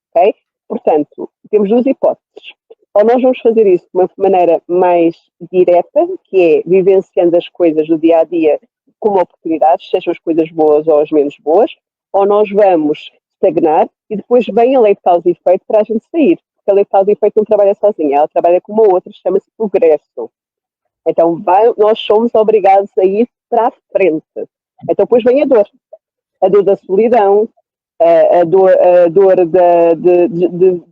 Okay? Portanto, temos duas hipóteses. ou nós vamos fazer isso de uma maneira mais direta, que é vivenciando as coisas do dia a dia como oportunidades, sejam as coisas boas ou as menos boas, ou nós vamos estagnar e depois vem a lei de causa e efeito para a gente sair. Porque a lei de causa e efeito não trabalha sozinha, ela trabalha com uma outra, chama-se progresso. Então nós somos obrigados a ir para a frente. Então depois vem a dor da solidão, a dor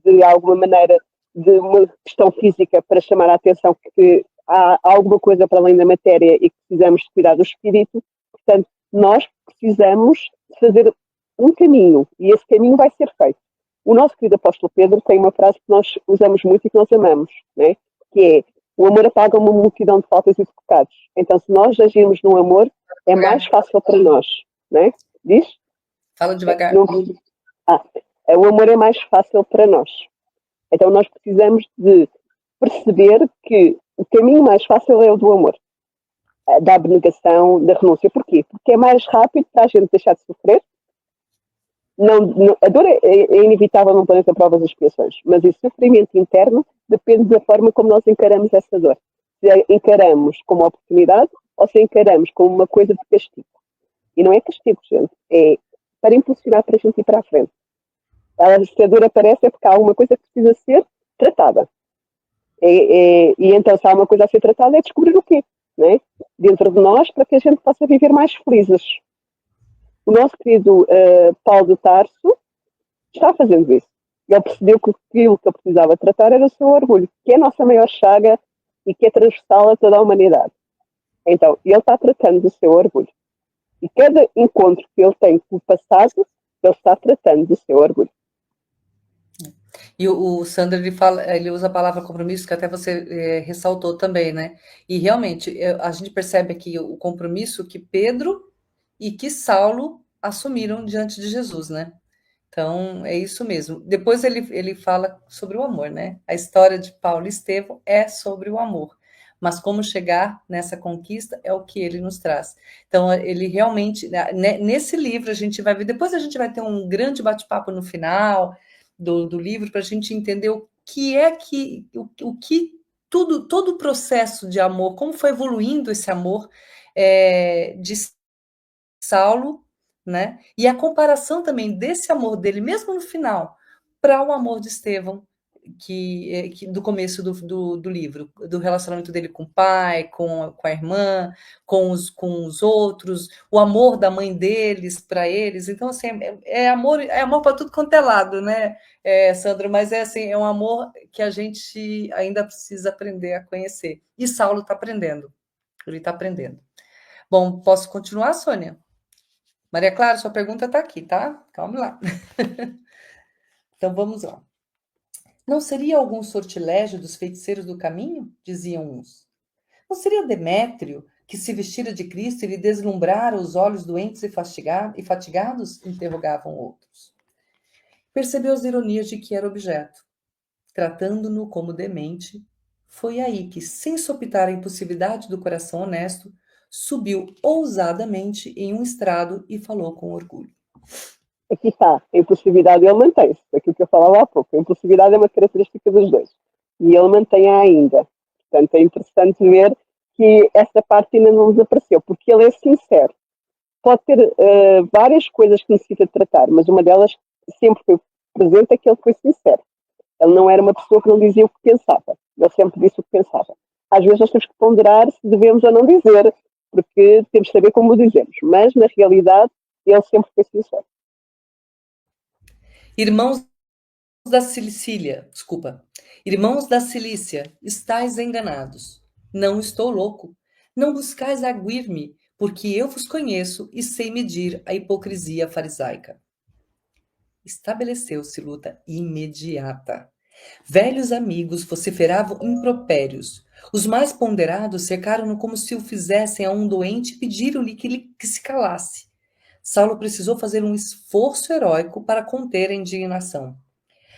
de alguma maneira de uma questão física para chamar a atenção que há alguma coisa para além da matéria e que precisamos de cuidar do espírito. Portanto, nós precisamos fazer um caminho e esse caminho vai ser feito. O nosso querido apóstolo Pedro tem uma frase que nós usamos muito e que nós amamos, né? Que é: o amor apaga uma multidão de faltas e de pecados. Então, se nós agirmos no amor, é mais fácil para nós, né? Diz? Fala devagar. O amor é mais fácil para nós. Então nós precisamos de perceber que o caminho mais fácil é o do amor, da abnegação, da renúncia. Porquê? Porque é mais rápido para a gente deixar de sofrer. A dor é inevitável no planeta provas e expiações, mas o sofrimento interno depende da forma como nós encaramos essa dor. Se a encaramos como oportunidade ou se a encaramos como uma coisa de castigo. E não é castigo, gente. É para impulsionar para a gente ir para a frente. Se a dor aparece é porque há alguma coisa que precisa ser tratada. E então, se há uma coisa a ser tratada, é descobrir o quê? Né? Dentro de nós, para que a gente possa viver mais felizes. O nosso querido Paulo de Tarso está fazendo isso. Ele percebeu que aquilo que ele precisava tratar era o seu orgulho, que é a nossa maior chaga e que é transversal a toda a humanidade. Então, ele está tratando do seu orgulho. E cada encontro que ele tem com o passado, ele está tratando do seu orgulho. E o Sandro, ele usa a palavra compromisso, que até você ressaltou também, né? E realmente, a gente percebe aqui o compromisso que Pedro e que Saulo assumiram diante de Jesus, né? Então, é isso mesmo. Depois ele fala sobre o amor, né? A história de Paulo e Estevão é sobre o amor. Mas como chegar nessa conquista é o que ele nos traz. Então, ele realmente, nesse livro a gente vai ver, depois a gente vai ter um grande bate-papo no final do livro para a gente entender o que é o que todo o processo de amor, como foi evoluindo esse amor de Saulo, né? E a comparação também desse amor dele, mesmo no final, para o amor de Estevão, que do começo do livro, do relacionamento dele com o pai, com a irmã, com os outros, o amor da mãe deles para eles. Então, assim, é amor para tudo quanto é lado, né, Sandra? Mas é um amor que a gente ainda precisa aprender a conhecer. E Saulo está aprendendo. Ele está aprendendo. Bom, posso continuar, Sônia? Maria Clara, sua pergunta está aqui, tá? Calma lá. Então, vamos lá. Não seria algum sortilégio dos feiticeiros do caminho? Diziam uns. Não seria Demétrio, que se vestira de Cristo e lhe deslumbrara os olhos doentes e fatigados? Interrogavam outros. Percebeu as ironias de que era objeto. Tratando-no como demente, foi aí que, sem sopitar a impossibilidade do coração honesto, subiu ousadamente em um estrado e falou com orgulho. Aqui está, a impulsividade ele mantém-se, aquilo que eu falava há pouco. A impulsividade é uma característica dos dois. E ele mantém-a ainda. Portanto, é interessante ver que essa parte ainda não desapareceu, porque ele é sincero. Pode ter várias coisas que necessita de tratar, mas uma delas sempre foi presente, é que ele foi sincero. Ele não era uma pessoa que não dizia o que pensava. Ele sempre disse o que pensava. Às vezes nós temos que ponderar se devemos ou não dizer, porque temos que saber como o dizemos. Mas, na realidade, ele sempre foi sincero. Irmãos da Cilícia, estáis enganados. Não estou louco. Não buscais arguir-me, porque eu vos conheço e sei medir a hipocrisia farisaica. Estabeleceu-se luta imediata. Velhos amigos vociferavam impropérios. Os mais ponderados cercaram-no como se o fizessem a um doente e pediram-lhe que se calasse. Saulo precisou fazer um esforço heróico para conter a indignação.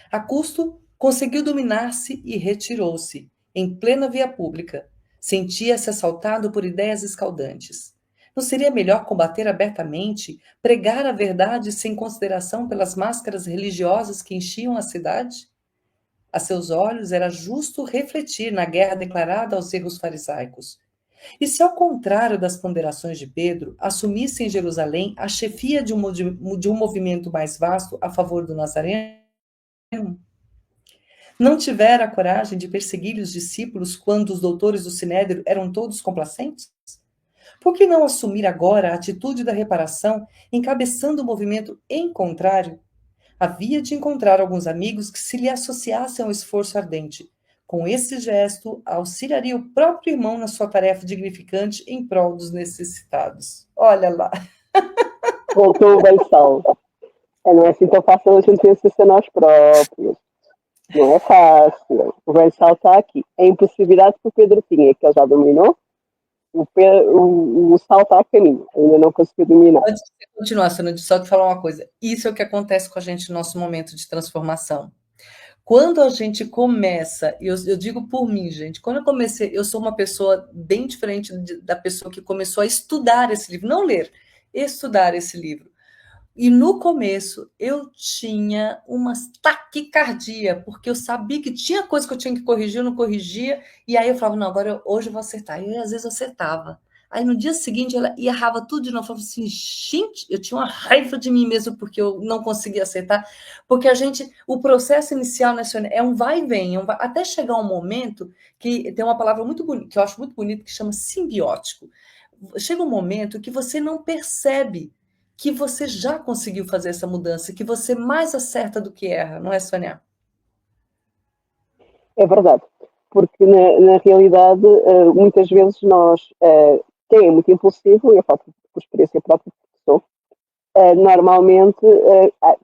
A custo, conseguiu dominar-se e retirou-se, em plena via pública. Sentia-se assaltado por ideias escaldantes. Não seria melhor combater abertamente, pregar a verdade sem consideração pelas máscaras religiosas que enchiam a cidade? A seus olhos era justo refletir na guerra declarada aos erros farisaicos. E se, ao contrário das ponderações de Pedro, assumisse em Jerusalém a chefia de um movimento mais vasto a favor do Nazareno, não tivera a coragem de perseguir os discípulos quando os doutores do Sinédrio eram todos complacentes? Por que não assumir agora a atitude da reparação, encabeçando o movimento em contrário? Havia de encontrar alguns amigos que se lhe associassem ao esforço ardente. Com esse gesto, auxiliaria o próprio irmão na sua tarefa dignificante em prol dos necessitados. Olha lá. Voltou o Bensal. Não é assim tão fácil a gente pensar a nós próprios. Não é fácil. O Bensal está aqui. A impossibilidade que o Pedro tinha, que ele já dominou, o Sal está a caminho. Ainda não conseguiu dominar. Antes de você continuar, Sônia, só te falar uma coisa. Isso é o que acontece com a gente no nosso momento de transformação. Quando a gente começa, eu digo por mim, gente, quando eu comecei, eu sou uma pessoa bem diferente da pessoa que começou a estudar esse livro, não ler, estudar esse livro. E no começo eu tinha uma taquicardia, porque eu sabia que tinha coisa que eu tinha que corrigir, eu não corrigia, e aí eu falava, não, hoje eu vou acertar. E às vezes eu acertava. Aí no dia seguinte ela errava tudo de novo. Eu falava assim, gente, eu tinha uma raiva de mim mesmo porque eu não conseguia acertar. Porque o processo inicial, né, Sônia, é um vai e vem, até chegar um momento que tem uma palavra muito bonita, que eu acho muito bonita, que chama simbiótico. Chega um momento que você não percebe que você já conseguiu fazer essa mudança, que você mais acerta do que erra, não é, Sônia? É verdade, porque na realidade muitas vezes nós, quem é muito impulsivo, eu falo por experiência própria, porque sou, normalmente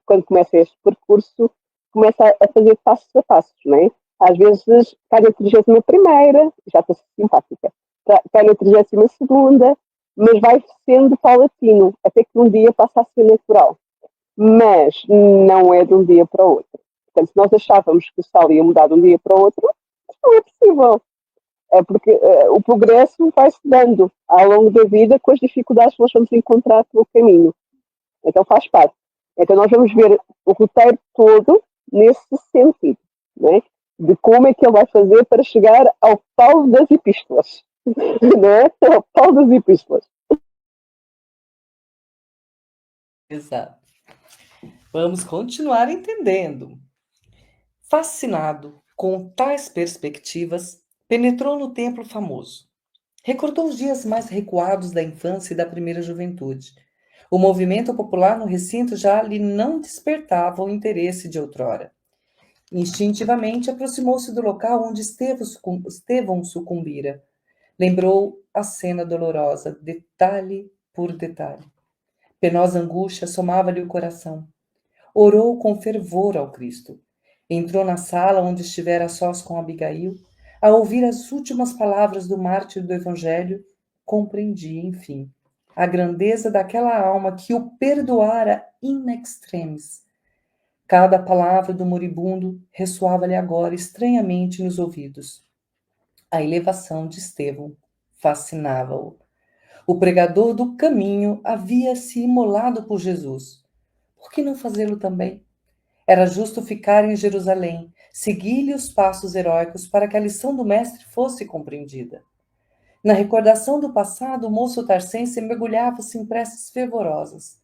quando começa este percurso, começa a fazer passos a passos, não é? Às vezes cai na 31ª, já estou simpática, cai na 32ª, mas vai sendo paulatino, até que um dia passa a ser natural. Mas não é de um dia para o outro. Portanto, se nós achávamos que o sal ia mudar de um dia para o outro, não é possível. É porque o progresso vai-se dando ao longo da vida com as dificuldades que nós vamos encontrar pelo caminho. Então faz parte. Então nós vamos ver o roteiro todo nesse sentido, né? De como é que ele vai fazer para chegar ao Paulo das Epístolas. Né? Ao Paulo das Epístolas. Exato. Vamos continuar entendendo. Fascinado com tais perspectivas, penetrou no templo famoso. Recordou os dias mais recuados da infância e da primeira juventude. O movimento popular no recinto já lhe não despertava o interesse de outrora. Instintivamente aproximou-se do local onde Estevão sucumbira. Lembrou a cena dolorosa, detalhe por detalhe. Penosa angústia assomava-lhe o coração. Orou com fervor ao Cristo. Entrou na sala onde estivera a sós com Abigail. A ouvir as últimas palavras do mártir do Evangelho, compreendia, enfim, a grandeza daquela alma que o perdoara in extremis. Cada palavra do moribundo ressoava-lhe agora estranhamente nos ouvidos. A elevação de Estevão fascinava-o. O pregador do caminho havia se imolado por Jesus. Por que não fazê-lo também? Era justo ficar em Jerusalém, seguir-lhe os passos heróicos para que a lição do mestre fosse compreendida. Na recordação do passado, o moço tarcense mergulhava-se em preces fervorosas.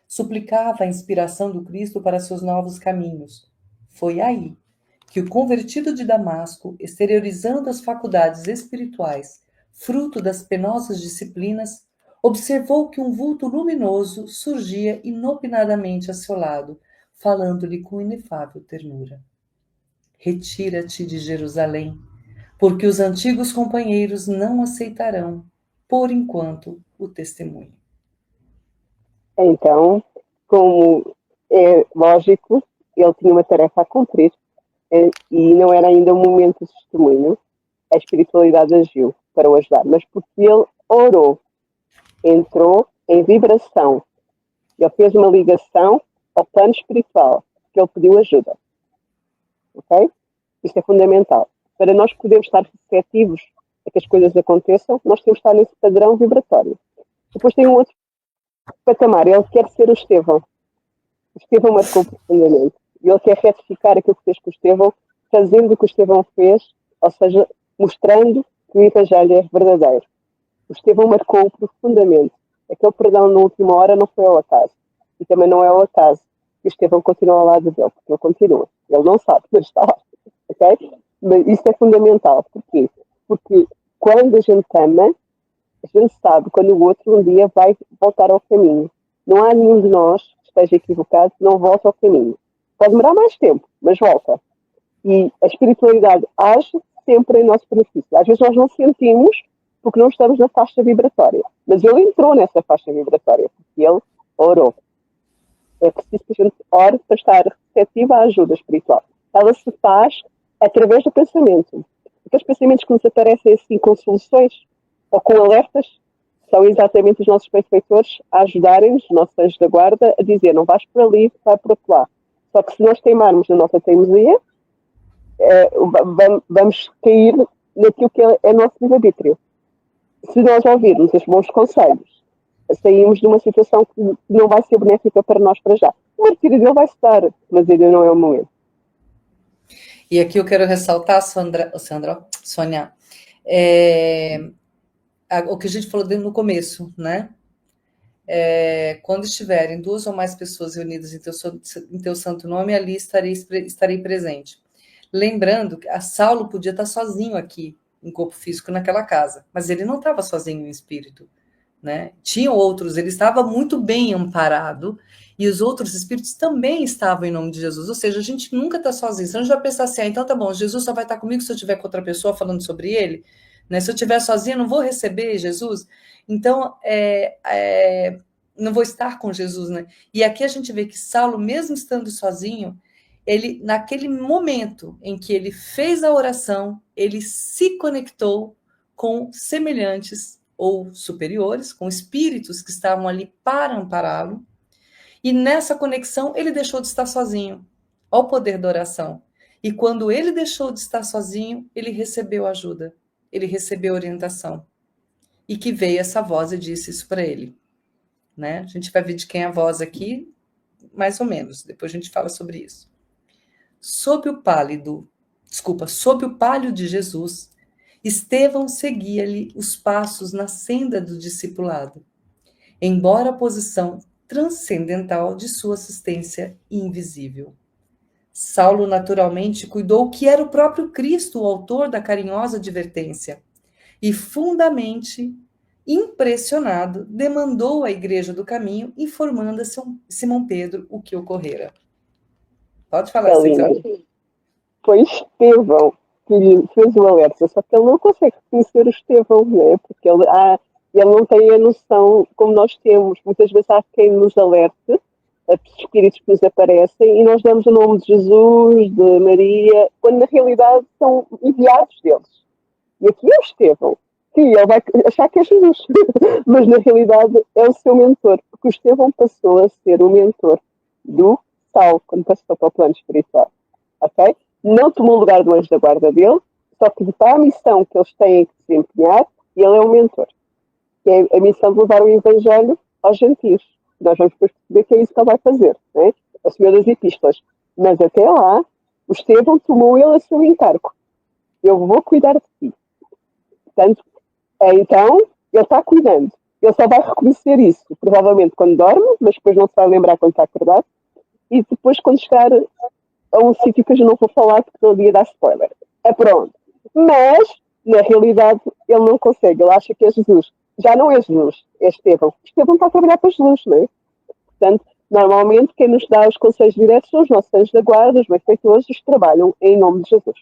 Suplicava a inspiração do Cristo para seus novos caminhos. Foi aí que o convertido de Damasco, exteriorizando as faculdades espirituais, fruto das penosas disciplinas, observou que um vulto luminoso surgia inopinadamente a seu lado, falando-lhe com inefável ternura. Retira-te de Jerusalém, porque os antigos companheiros não aceitarão, por enquanto, o testemunho. Então, como é lógico, ele tinha uma tarefa a cumprir e não era ainda o momento de testemunho, a espiritualidade agiu para o ajudar, mas porque ele orou, entrou em vibração, ele fez uma ligação ao plano espiritual, que ele pediu ajuda. Ok? Isto é fundamental. Para nós podermos estar receptivos a que as coisas aconteçam, nós temos que estar nesse padrão vibratório. Depois tem um outro patamar, ele quer ser o Estevão. O Estevão marcou profundamente. E ele quer retificar aquilo que fez com o Estevão, fazendo o que o Estevão fez, ou seja, mostrando que o Evangelho é verdadeiro. O Estevão marcou profundamente. Aquele perdão na última hora não foi ao acaso. E também não é ao acaso que o Estevão continua ao lado dele, porque ele continua. Ele não sabe, mas está lá. Okay? Mas isso é fundamental. Porquê? Porque quando a gente ama, a gente sabe quando o outro um dia vai voltar ao caminho. Não há nenhum de nós que esteja equivocado que não volte ao caminho. Pode demorar mais tempo, mas volta. E a espiritualidade age sempre em nosso benefício. Às vezes nós não sentimos porque não estamos na faixa vibratória. Mas ele entrou nessa faixa vibratória porque ele orou. É preciso que a gente ore para estar receptiva à ajuda espiritual. Ela se faz através do pensamento. Aqueles pensamentos que nos aparecem assim com soluções ou com alertas são exatamente os nossos benfeitores a ajudarem-nos, os nossos anjos da guarda, a dizer não vais por ali, vai por outro lado. Só que se nós teimarmos na nossa teimosia, vamos cair naquilo que é nosso livre-arbítrio. Se nós ouvirmos os bons conselhos, saímos de uma situação que não vai ser benéfica para nós para já. O martírio dele vai estar, mas ainda não é o momento. E aqui eu quero ressaltar, Sônia, o que a gente falou no começo, né? Quando estiverem 2 ou mais pessoas reunidas em teu santo nome, ali estarei presente. Lembrando que a Saulo podia estar sozinho aqui, em corpo físico, naquela casa, mas ele não estava sozinho em espírito, né? Tinham outros, ele estava muito bem amparado, e os outros espíritos também estavam em nome de Jesus. Ou seja, a gente nunca está sozinho. Se a gente vai pensar assim, então tá bom, Jesus só vai estar comigo se eu estiver com outra pessoa falando sobre ele, né? Se eu estiver sozinho, eu não vou receber Jesus. Então, não vou estar com Jesus, né? E aqui a gente vê que Saulo, mesmo estando sozinho, ele, naquele momento em que ele fez a oração, ele se conectou com semelhantes ou superiores, com espíritos que estavam ali para ampará-lo, e nessa conexão ele deixou de estar sozinho. Olha o poder da oração. E quando ele deixou de estar sozinho, ele recebeu ajuda, ele recebeu orientação. E que veio essa voz e disse isso para ele. Né? A gente vai ver de quem é a voz aqui, mais ou menos, depois a gente fala sobre isso. Sob o pálio de Jesus, Estevão seguia-lhe os passos na senda do discipulado, embora a posição transcendental de sua assistência invisível. Saulo, naturalmente, cuidou que era o próprio Cristo o autor da carinhosa advertência, e, fundamente impressionado, demandou à Igreja do Caminho, informando a Simão Pedro o que ocorrera. Pode falar, Cícero. Foi Estevão que lhe fez o alerta, só que ele não consegue reconhecer o Estevão, né? Porque ele não tem a noção como nós temos. Muitas vezes há quem nos alerte, espíritos que nos aparecem, e nós damos o nome de Jesus, de Maria, quando na realidade são enviados deles. E aqui é o Estevão, que ele vai achar que é Jesus, mas na realidade é o seu mentor, porque o Estevão passou a ser o mentor do Saulo, quando passou para o plano espiritual. Ok? Não tomou o lugar do anjo da guarda dele, só que para a missão que eles têm que desempenhar, ele é o mentor. Que é a missão de levar o Evangelho aos gentios. Nós vamos depois perceber que é isso que ele vai fazer, né? A Senhora das Epístolas. Mas até lá, o Estevão tomou ele a seu encargo. Eu vou cuidar de ti. Portanto, então, ele está cuidando. Ele só vai reconhecer isso, provavelmente quando dorme, mas depois não se vai lembrar quando está acordado. E depois quando chegar a um sítio que eu já não vou falar porque não ia dar spoiler. É pronto. Mas, na realidade, ele não consegue. Ele acha que é Jesus. Já não é Jesus, é Estevão. Estevão está a trabalhar para Jesus, não é? Portanto, normalmente quem nos dá os conselhos diretos são os nossos anjos da guarda, os benfeitores, os que trabalham em nome de Jesus.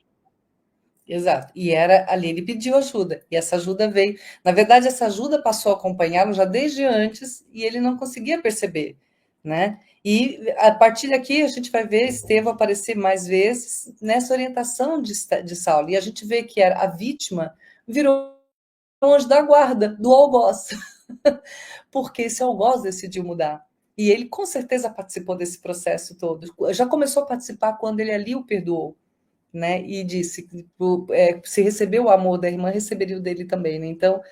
Exato. E ali ele pediu ajuda. E essa ajuda veio. Na verdade, essa ajuda passou a acompanhá-lo já desde antes e ele não conseguia perceber, né? E a partir daqui a gente vai ver Estevão aparecer mais vezes nessa orientação de Saulo. E a gente vê que a vítima virou o anjo da guarda, do algoz. Porque esse algoz decidiu mudar. E ele com certeza participou desse processo todo. Já começou a participar quando ele ali o perdoou, né? E disse que se recebeu o amor da irmã, receberia o dele também, né? Então,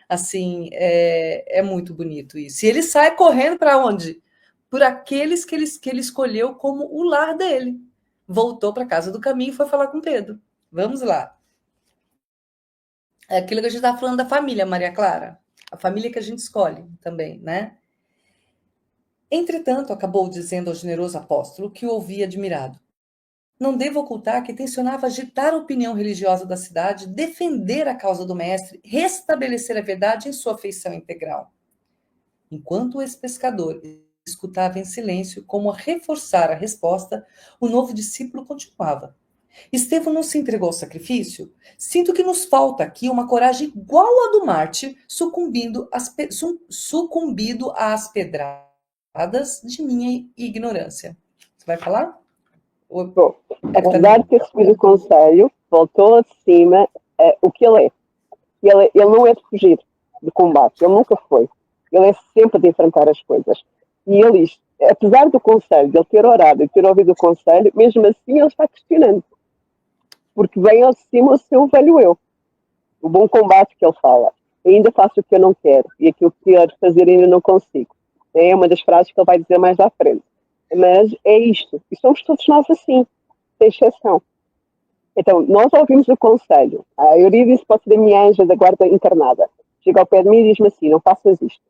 assim, é muito bonito isso. E ele sai correndo para onde? Por aqueles que ele escolheu como o lar dele, voltou para a casa do caminho e foi falar com Pedro. Vamos lá. É aquilo que a gente estava falando da família, Maria Clara. A família que a gente escolhe também, né? Entretanto, acabou dizendo ao generoso apóstolo, que o ouvia admirado: não devo ocultar que tencionava agitar a opinião religiosa da cidade, defender a causa do mestre, restabelecer a verdade em sua feição integral. Enquanto o ex-pescador escutava em silêncio, como a reforçar a resposta, o novo discípulo continuava: Estevão não se entregou ao sacrifício? Sinto que nos falta aqui uma coragem igual à do Marte, sucumbido às pedradas de minha ignorância. Você vai falar? Bom, apesar de ter recebido o conselho, voltou de cima o que ele é. Ele não é de fugir de combate, ele nunca foi. Ele é sempre de enfrentar as coisas. E ele diz, apesar do conselho, de ele ter orado e ter ouvido o conselho, mesmo assim ele está questionando. Porque vem ao de cima o seu velho eu. O bom combate que ele fala. Ainda faço o que eu não quero e aquilo que quero fazer ainda não consigo. É uma das frases que ele vai dizer mais à frente. Mas é isto. E somos todos nós assim, sem exceção. Então, nós ouvimos o conselho. A Eurídice pode ser a minha anja da guarda encarnada. Chega ao pé de mim e diz-me assim, não faças isto.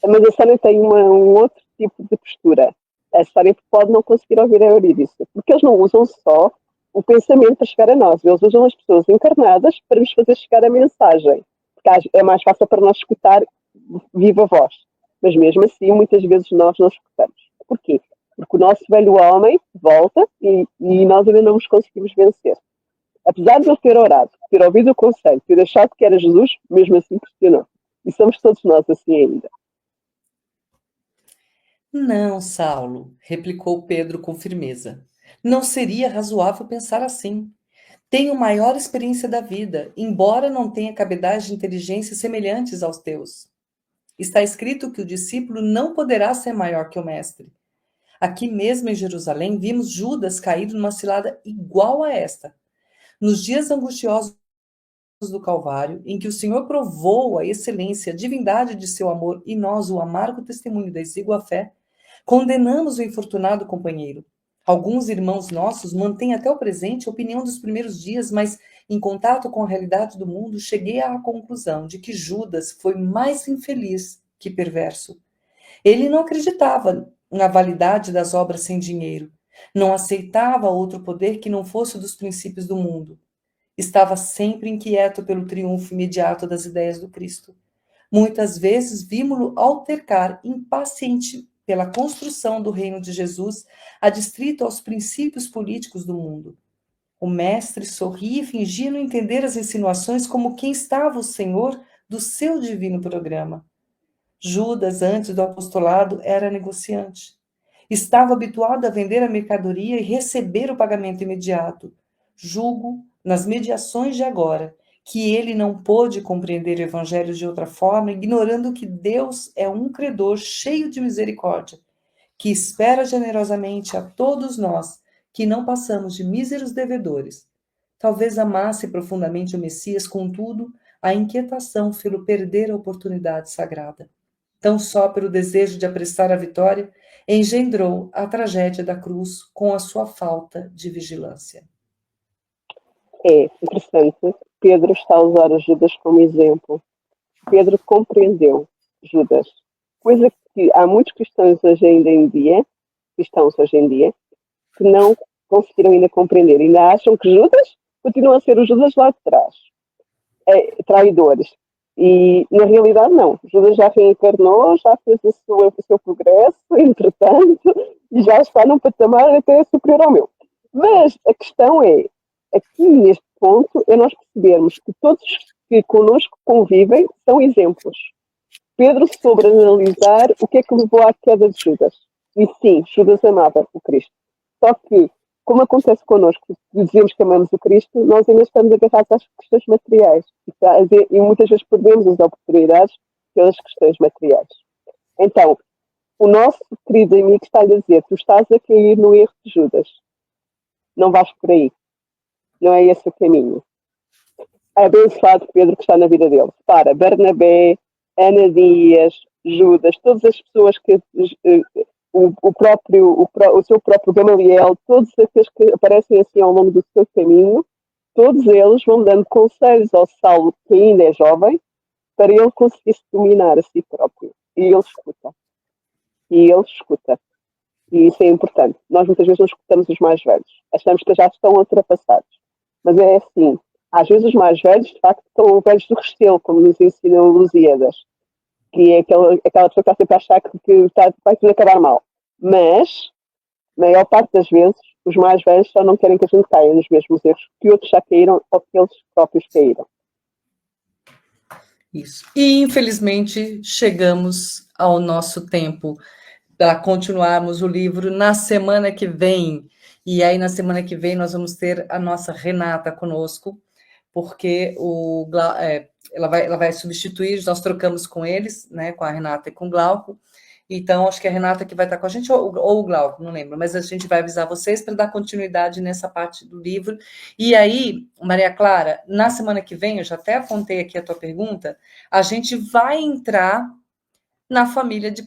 Mas a Sónia tem um outro tipo de postura. A Sónia pode não conseguir ouvir a Eurídice, porque eles não usam só o pensamento para chegar a nós. Eles usam as pessoas encarnadas para nos fazer chegar a mensagem. Porque é mais fácil para nós escutar viva voz. Mas mesmo assim, muitas vezes nós não escutamos. Porquê? Porque o nosso velho homem volta e nós ainda não nos conseguimos vencer. Apesar de eu ter orado, ter ouvido o conselho, ter achado que era Jesus, mesmo assim questionou. E somos todos nós assim ainda. Não, Saulo, replicou Pedro com firmeza. Não seria razoável pensar assim. Tenho maior experiência da vida, embora não tenha cabedais de inteligência semelhantes aos teus. Está escrito que o discípulo não poderá ser maior que o mestre. Aqui mesmo em Jerusalém, vimos Judas cair numa cilada igual a esta. Nos dias angustiosos do Calvário, em que o Senhor provou a excelência, a divindade de seu amor e nós o amargo testemunho da exígua fé, condenamos o infortunado companheiro. Alguns irmãos nossos mantêm até o presente a opinião dos primeiros dias, mas, em contato com a realidade do mundo, cheguei à conclusão de que Judas foi mais infeliz que perverso. Ele não acreditava na validade das obras sem dinheiro, não aceitava outro poder que não fosse dos princípios do mundo. Estava sempre inquieto pelo triunfo imediato das ideias do Cristo. Muitas vezes vimos-lo altercar impaciente pela construção do reino de Jesus, adstrito aos princípios políticos do mundo. O mestre sorria e fingia não entender as insinuações como quem estava o senhor do seu divino programa. Judas, antes do apostolado, era negociante. Estava habituado a vender a mercadoria e receber o pagamento imediato. Julgo, nas mediações de agora, que ele não pôde compreender o Evangelho de outra forma, ignorando que Deus é um credor cheio de misericórdia, que espera generosamente a todos nós, que não passamos de míseros devedores. Talvez amasse profundamente o Messias, contudo, a inquietação fê-lo perder a oportunidade sagrada. Tão só pelo desejo de apressar a vitória, engendrou a tragédia da cruz com a sua falta de vigilância. É interessante. Pedro está a usar o Judas como exemplo. Pedro compreendeu Judas. Coisa que há muitos cristãos hoje em dia, que não conseguiram ainda compreender. Ainda acham que Judas continua a ser o Judas lá de trás. Traidores. E, na realidade, não. Judas já reencarnou, já fez o seu progresso, entretanto, e já está num patamar até superior ao meu. Mas a questão é, aqui neste ponto, é nós percebermos que todos que connosco convivem são exemplos. Pedro soube analisar o que é que levou à queda de Judas. E sim, Judas amava o Cristo. Só que, como acontece connosco, dizemos que amamos o Cristo, nós ainda estamos agarrados às questões materiais. E muitas vezes perdemos as oportunidades pelas questões materiais. Então, o nosso querido amigo está-lhe a dizer, tu estás a cair no erro de Judas. Não vais por aí. Não é esse o caminho. Abençoado Pedro que está na vida dele. Para Barnabé, Ananias, Judas, todas as pessoas que o seu próprio Gamaliel, todos aqueles que aparecem assim ao longo do seu caminho, todos eles vão dando conselhos ao Saulo, que ainda é jovem, para ele conseguir se dominar a si próprio. E ele escuta. E isso é importante. Nós muitas vezes não escutamos os mais velhos. Achamos que já estão ultrapassados. Mas é assim. Às vezes os mais velhos, de facto, estão velhos do Restelo, como nos ensinam Lusíadas. Que é aquela pessoa que está sempre a achar que vai tudo acabar mal. Mas, a maior parte das vezes, os mais velhos só não querem que a gente caia nos mesmos erros que outros já caíram ou que eles próprios caíram. Isso. E, infelizmente, chegamos ao nosso tempo para continuarmos o livro na semana que vem. E aí, na semana que vem, nós vamos ter a nossa Renata conosco, porque ela vai substituir, nós trocamos com eles, né, com a Renata e com o Glauco. Então, acho que é a Renata que vai estar com a gente, ou o Glauco, não lembro, mas a gente vai avisar vocês para dar continuidade nessa parte do livro. E aí, Maria Clara, na semana que vem, eu já até apontei aqui a tua pergunta, a gente vai entrar na família de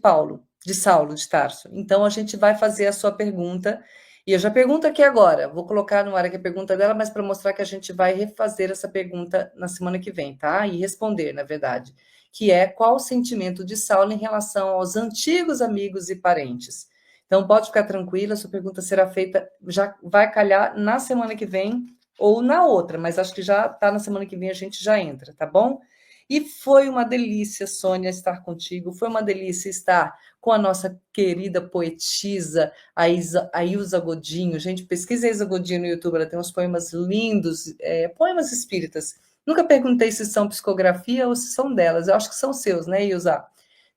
Saulo de Tarso. Então, a gente vai fazer a sua pergunta, e eu já pergunto aqui agora, vou colocar no ar aqui a pergunta dela, mas para mostrar que a gente vai refazer essa pergunta na semana que vem, tá? E responder, na verdade, que é qual o sentimento de Saulo em relação aos antigos amigos e parentes. Então, pode ficar tranquila, sua pergunta será feita, já vai calhar na semana que vem ou na outra, mas acho que já está na semana que vem, a gente já entra, tá bom? E foi uma delícia, Sônia, estar contigo, foi uma delícia estar com a nossa querida poetisa, a Ilza Godinho. Gente, pesquisa a Ilza Godinho no YouTube, ela tem uns poemas lindos, poemas espíritas. Nunca perguntei se são psicografia ou se são delas. Eu acho que são seus, né, Ilza?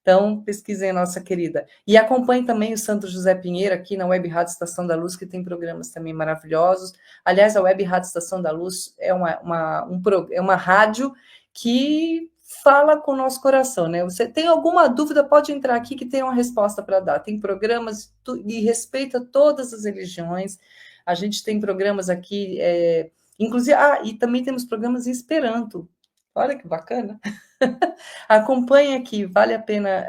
Então, pesquisem a nossa querida. E acompanhe também o Santo José Pinheiro aqui na Web Rádio Estação da Luz, que tem programas também maravilhosos. Aliás, a Web Rádio Estação da Luz é uma rádio que fala com o nosso coração, né? Você tem alguma dúvida, pode entrar aqui que tem uma resposta para dar. Tem programas e respeita todas as religiões. A gente tem programas aqui... Inclusive, e também temos programas em Esperanto. Olha que bacana. Acompanhe aqui, vale a pena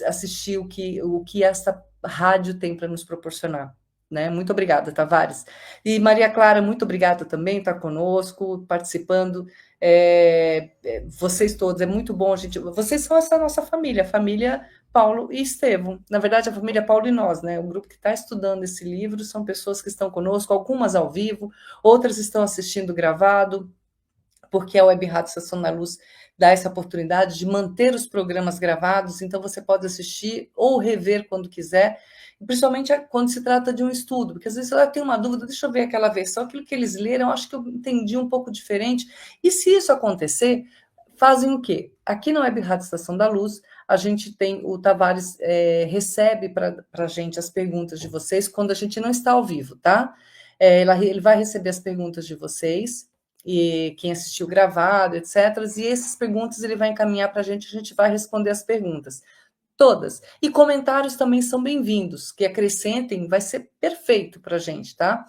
assistir o que essa rádio tem para nos proporcionar. Né? Muito obrigada, Tavares. E Maria Clara, muito obrigada também, está conosco, participando. Vocês todos, é muito bom, vocês são essa nossa família, a família Paulo e Estevão. Na verdade, a família Paulo e nós, né? O grupo que está estudando esse livro são pessoas que estão conosco, algumas ao vivo, outras estão assistindo gravado, porque a Web Rádio Estação da Luz dá essa oportunidade de manter os programas gravados, então você pode assistir ou rever quando quiser, principalmente quando se trata de um estudo, porque às vezes eu tenho uma dúvida, deixa eu ver aquela versão, aquilo que eles leram, eu acho que eu entendi um pouco diferente, e se isso acontecer, fazem o quê? Aqui na Web Rádio Estação da Luz, a gente tem, o Tavares recebe para a gente as perguntas de vocês quando a gente não está ao vivo, tá? Ele vai receber as perguntas de vocês, e quem assistiu gravado, etc. E essas perguntas ele vai encaminhar para a gente vai responder as perguntas. Todas. E comentários também são bem-vindos, que acrescentem, vai ser perfeito para a gente, tá?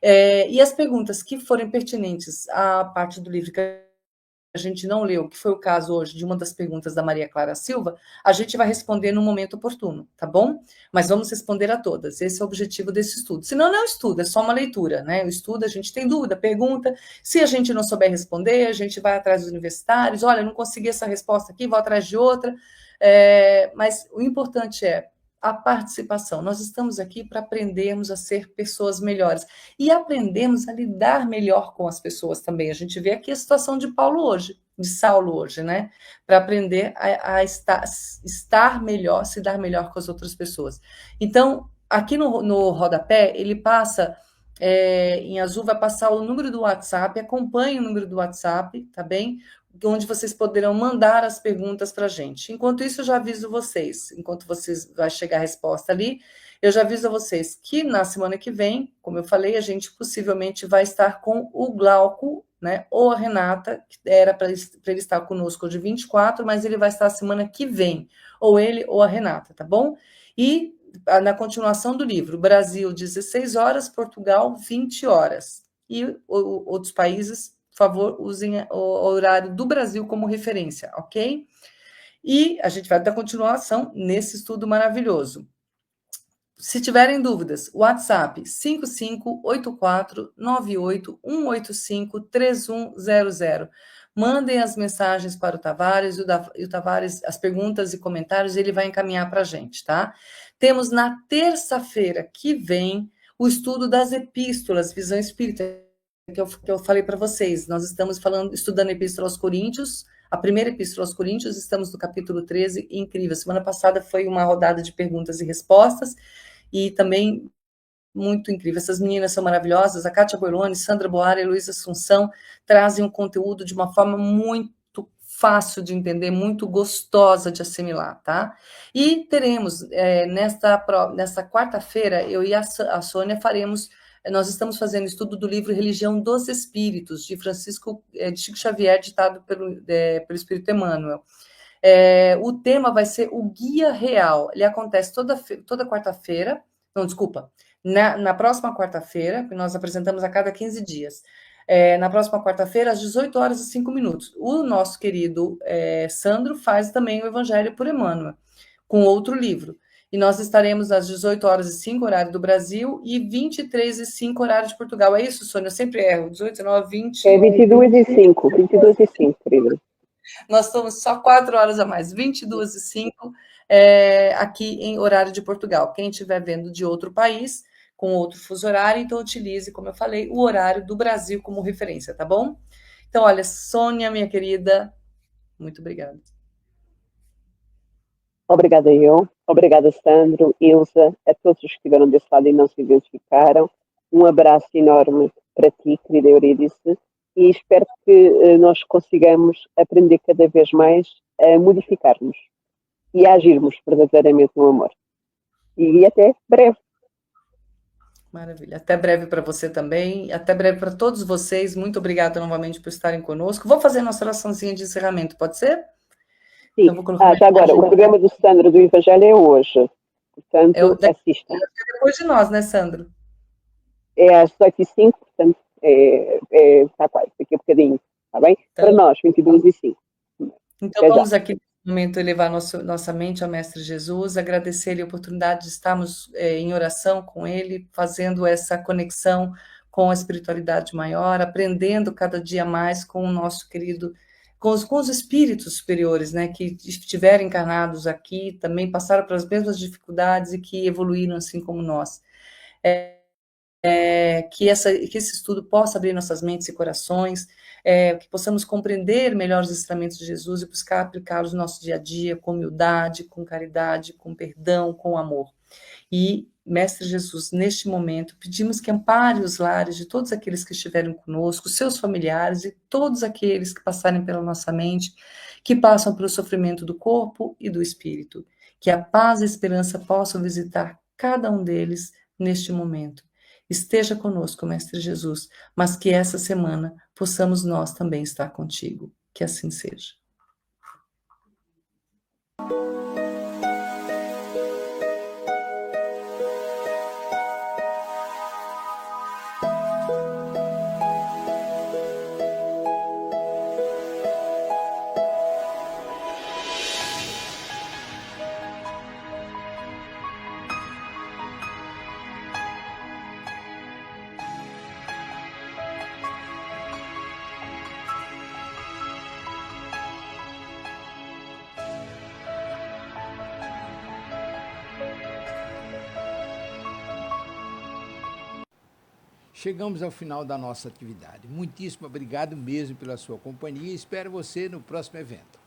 E as perguntas que forem pertinentes à parte do livro que a gente não leu, que foi o caso hoje de uma das perguntas da Maria Clara Silva, a gente vai responder no momento oportuno, tá bom? Mas vamos responder a todas, esse é o objetivo desse estudo. Senão não é um estudo, é só uma leitura, né? O estudo, a gente tem dúvida, pergunta, se a gente não souber responder, a gente vai atrás dos universitários, olha, não consegui essa resposta aqui, vou atrás de outra, mas o importante é a participação. Nós estamos aqui para aprendermos a ser pessoas melhores e aprendemos a lidar melhor com as pessoas também. A gente vê aqui a situação de Saulo hoje, né? Para aprender a estar melhor, se dar melhor com as outras pessoas. Então, aqui no rodapé, ele passa, em azul vai passar o número do WhatsApp, acompanhe o número do WhatsApp, tá bem? Onde vocês poderão mandar as perguntas para a gente. Enquanto isso, eu já aviso vocês, enquanto vai chegar a resposta ali, eu já aviso a vocês que na semana que vem, como eu falei, a gente possivelmente vai estar com o Glauco, né, ou a Renata, que era para ele estar conosco hoje 24, mas ele vai estar semana que vem, ou ele ou a Renata, tá bom? E na continuação do livro, Brasil, 16 horas, Portugal, 20 horas. E outros países, por favor, usem o horário do Brasil como referência, ok? E a gente vai dar continuação nesse estudo maravilhoso. Se tiverem dúvidas, WhatsApp 55841853100. Mandem as mensagens para o Tavares, e o Tavares, as perguntas e comentários, ele vai encaminhar para a gente, tá? Temos na terça-feira que vem o estudo das epístolas, Visão Espírita, que eu falei para vocês. Nós estamos estudando a Epístola aos Coríntios, a primeira Epístola aos Coríntios, estamos no capítulo 13, incrível. Semana passada foi uma rodada de perguntas e respostas, e também muito incrível. Essas meninas são maravilhosas, a Kátia Boroni, Sandra Boara e Luísa Assunção trazem um conteúdo de uma forma muito fácil de entender, muito gostosa de assimilar, tá? E teremos, nesta quarta-feira, eu e a Sônia nós estamos fazendo estudo do livro Religião dos Espíritos, de Chico Xavier, ditado pelo Espírito Emmanuel. O tema vai ser o Guia Real. Ele acontece toda quarta-feira, não, desculpa, na próxima quarta-feira, que nós apresentamos a cada 15 dias. Na próxima quarta-feira, às 18h05. O nosso querido Sandro faz também o Evangelho por Emmanuel, com outro livro. E nós estaremos às 18h05, horário do Brasil, e 23h05, horário de Portugal. É isso, Sônia? Eu sempre erro. 18, 19, 20... 22h05, 22h05, querida. Nós estamos só 4 horas a mais, 22h05, aqui em horário de Portugal. Quem estiver vendo de outro país, com outro fuso horário, então utilize, como eu falei, o horário do Brasil como referência, tá bom? Então, olha, Sônia, minha querida, muito obrigada. Obrigada eu, obrigada Sandro, Ilza, a todos os que estiveram desse lado e não se identificaram. Um abraço enorme para ti, querida Eurídice, e espero que nós consigamos aprender cada vez mais a modificar-nos e a agirmos verdadeiramente no amor. E até breve. Maravilha. Até breve para você também, até breve para todos vocês. Muito obrigada novamente por estarem conosco. Vou fazer nossa oraçãozinha de encerramento, pode ser? Sim. Então, vou colocar já agora, o programa do Sandro do Evangelho é hoje. Portanto, assista. É depois de nós, né, Sandro? É às 18h05, portanto, está quase, daqui a bocadinho, está bem? Então, para nós, 22h05. Então, vamos aqui, nesse momento, elevar nossa mente ao Mestre Jesus, agradecer-lhe a oportunidade de estarmos em oração com ele, fazendo essa conexão com a espiritualidade maior, aprendendo cada dia mais com o nosso querido, com os espíritos superiores, né, que estiveram encarnados aqui, também passaram pelas mesmas dificuldades e que evoluíram assim como nós. Que esse estudo possa abrir nossas mentes e corações, que possamos compreender melhor os ensinamentos de Jesus e buscar aplicá-los no nosso dia a dia, com humildade, com caridade, com perdão, com amor. E, Mestre Jesus, neste momento, pedimos que ampare os lares de todos aqueles que estiveram conosco, seus familiares e todos aqueles que passarem pela nossa mente, que passam pelo sofrimento do corpo e do espírito. Que a paz e a esperança possam visitar cada um deles neste momento. Esteja conosco, Mestre Jesus, mas que essa semana possamos nós também estar contigo. Que assim seja. Chegamos ao final da nossa atividade. Muitíssimo obrigado mesmo pela sua companhia e espero você no próximo evento.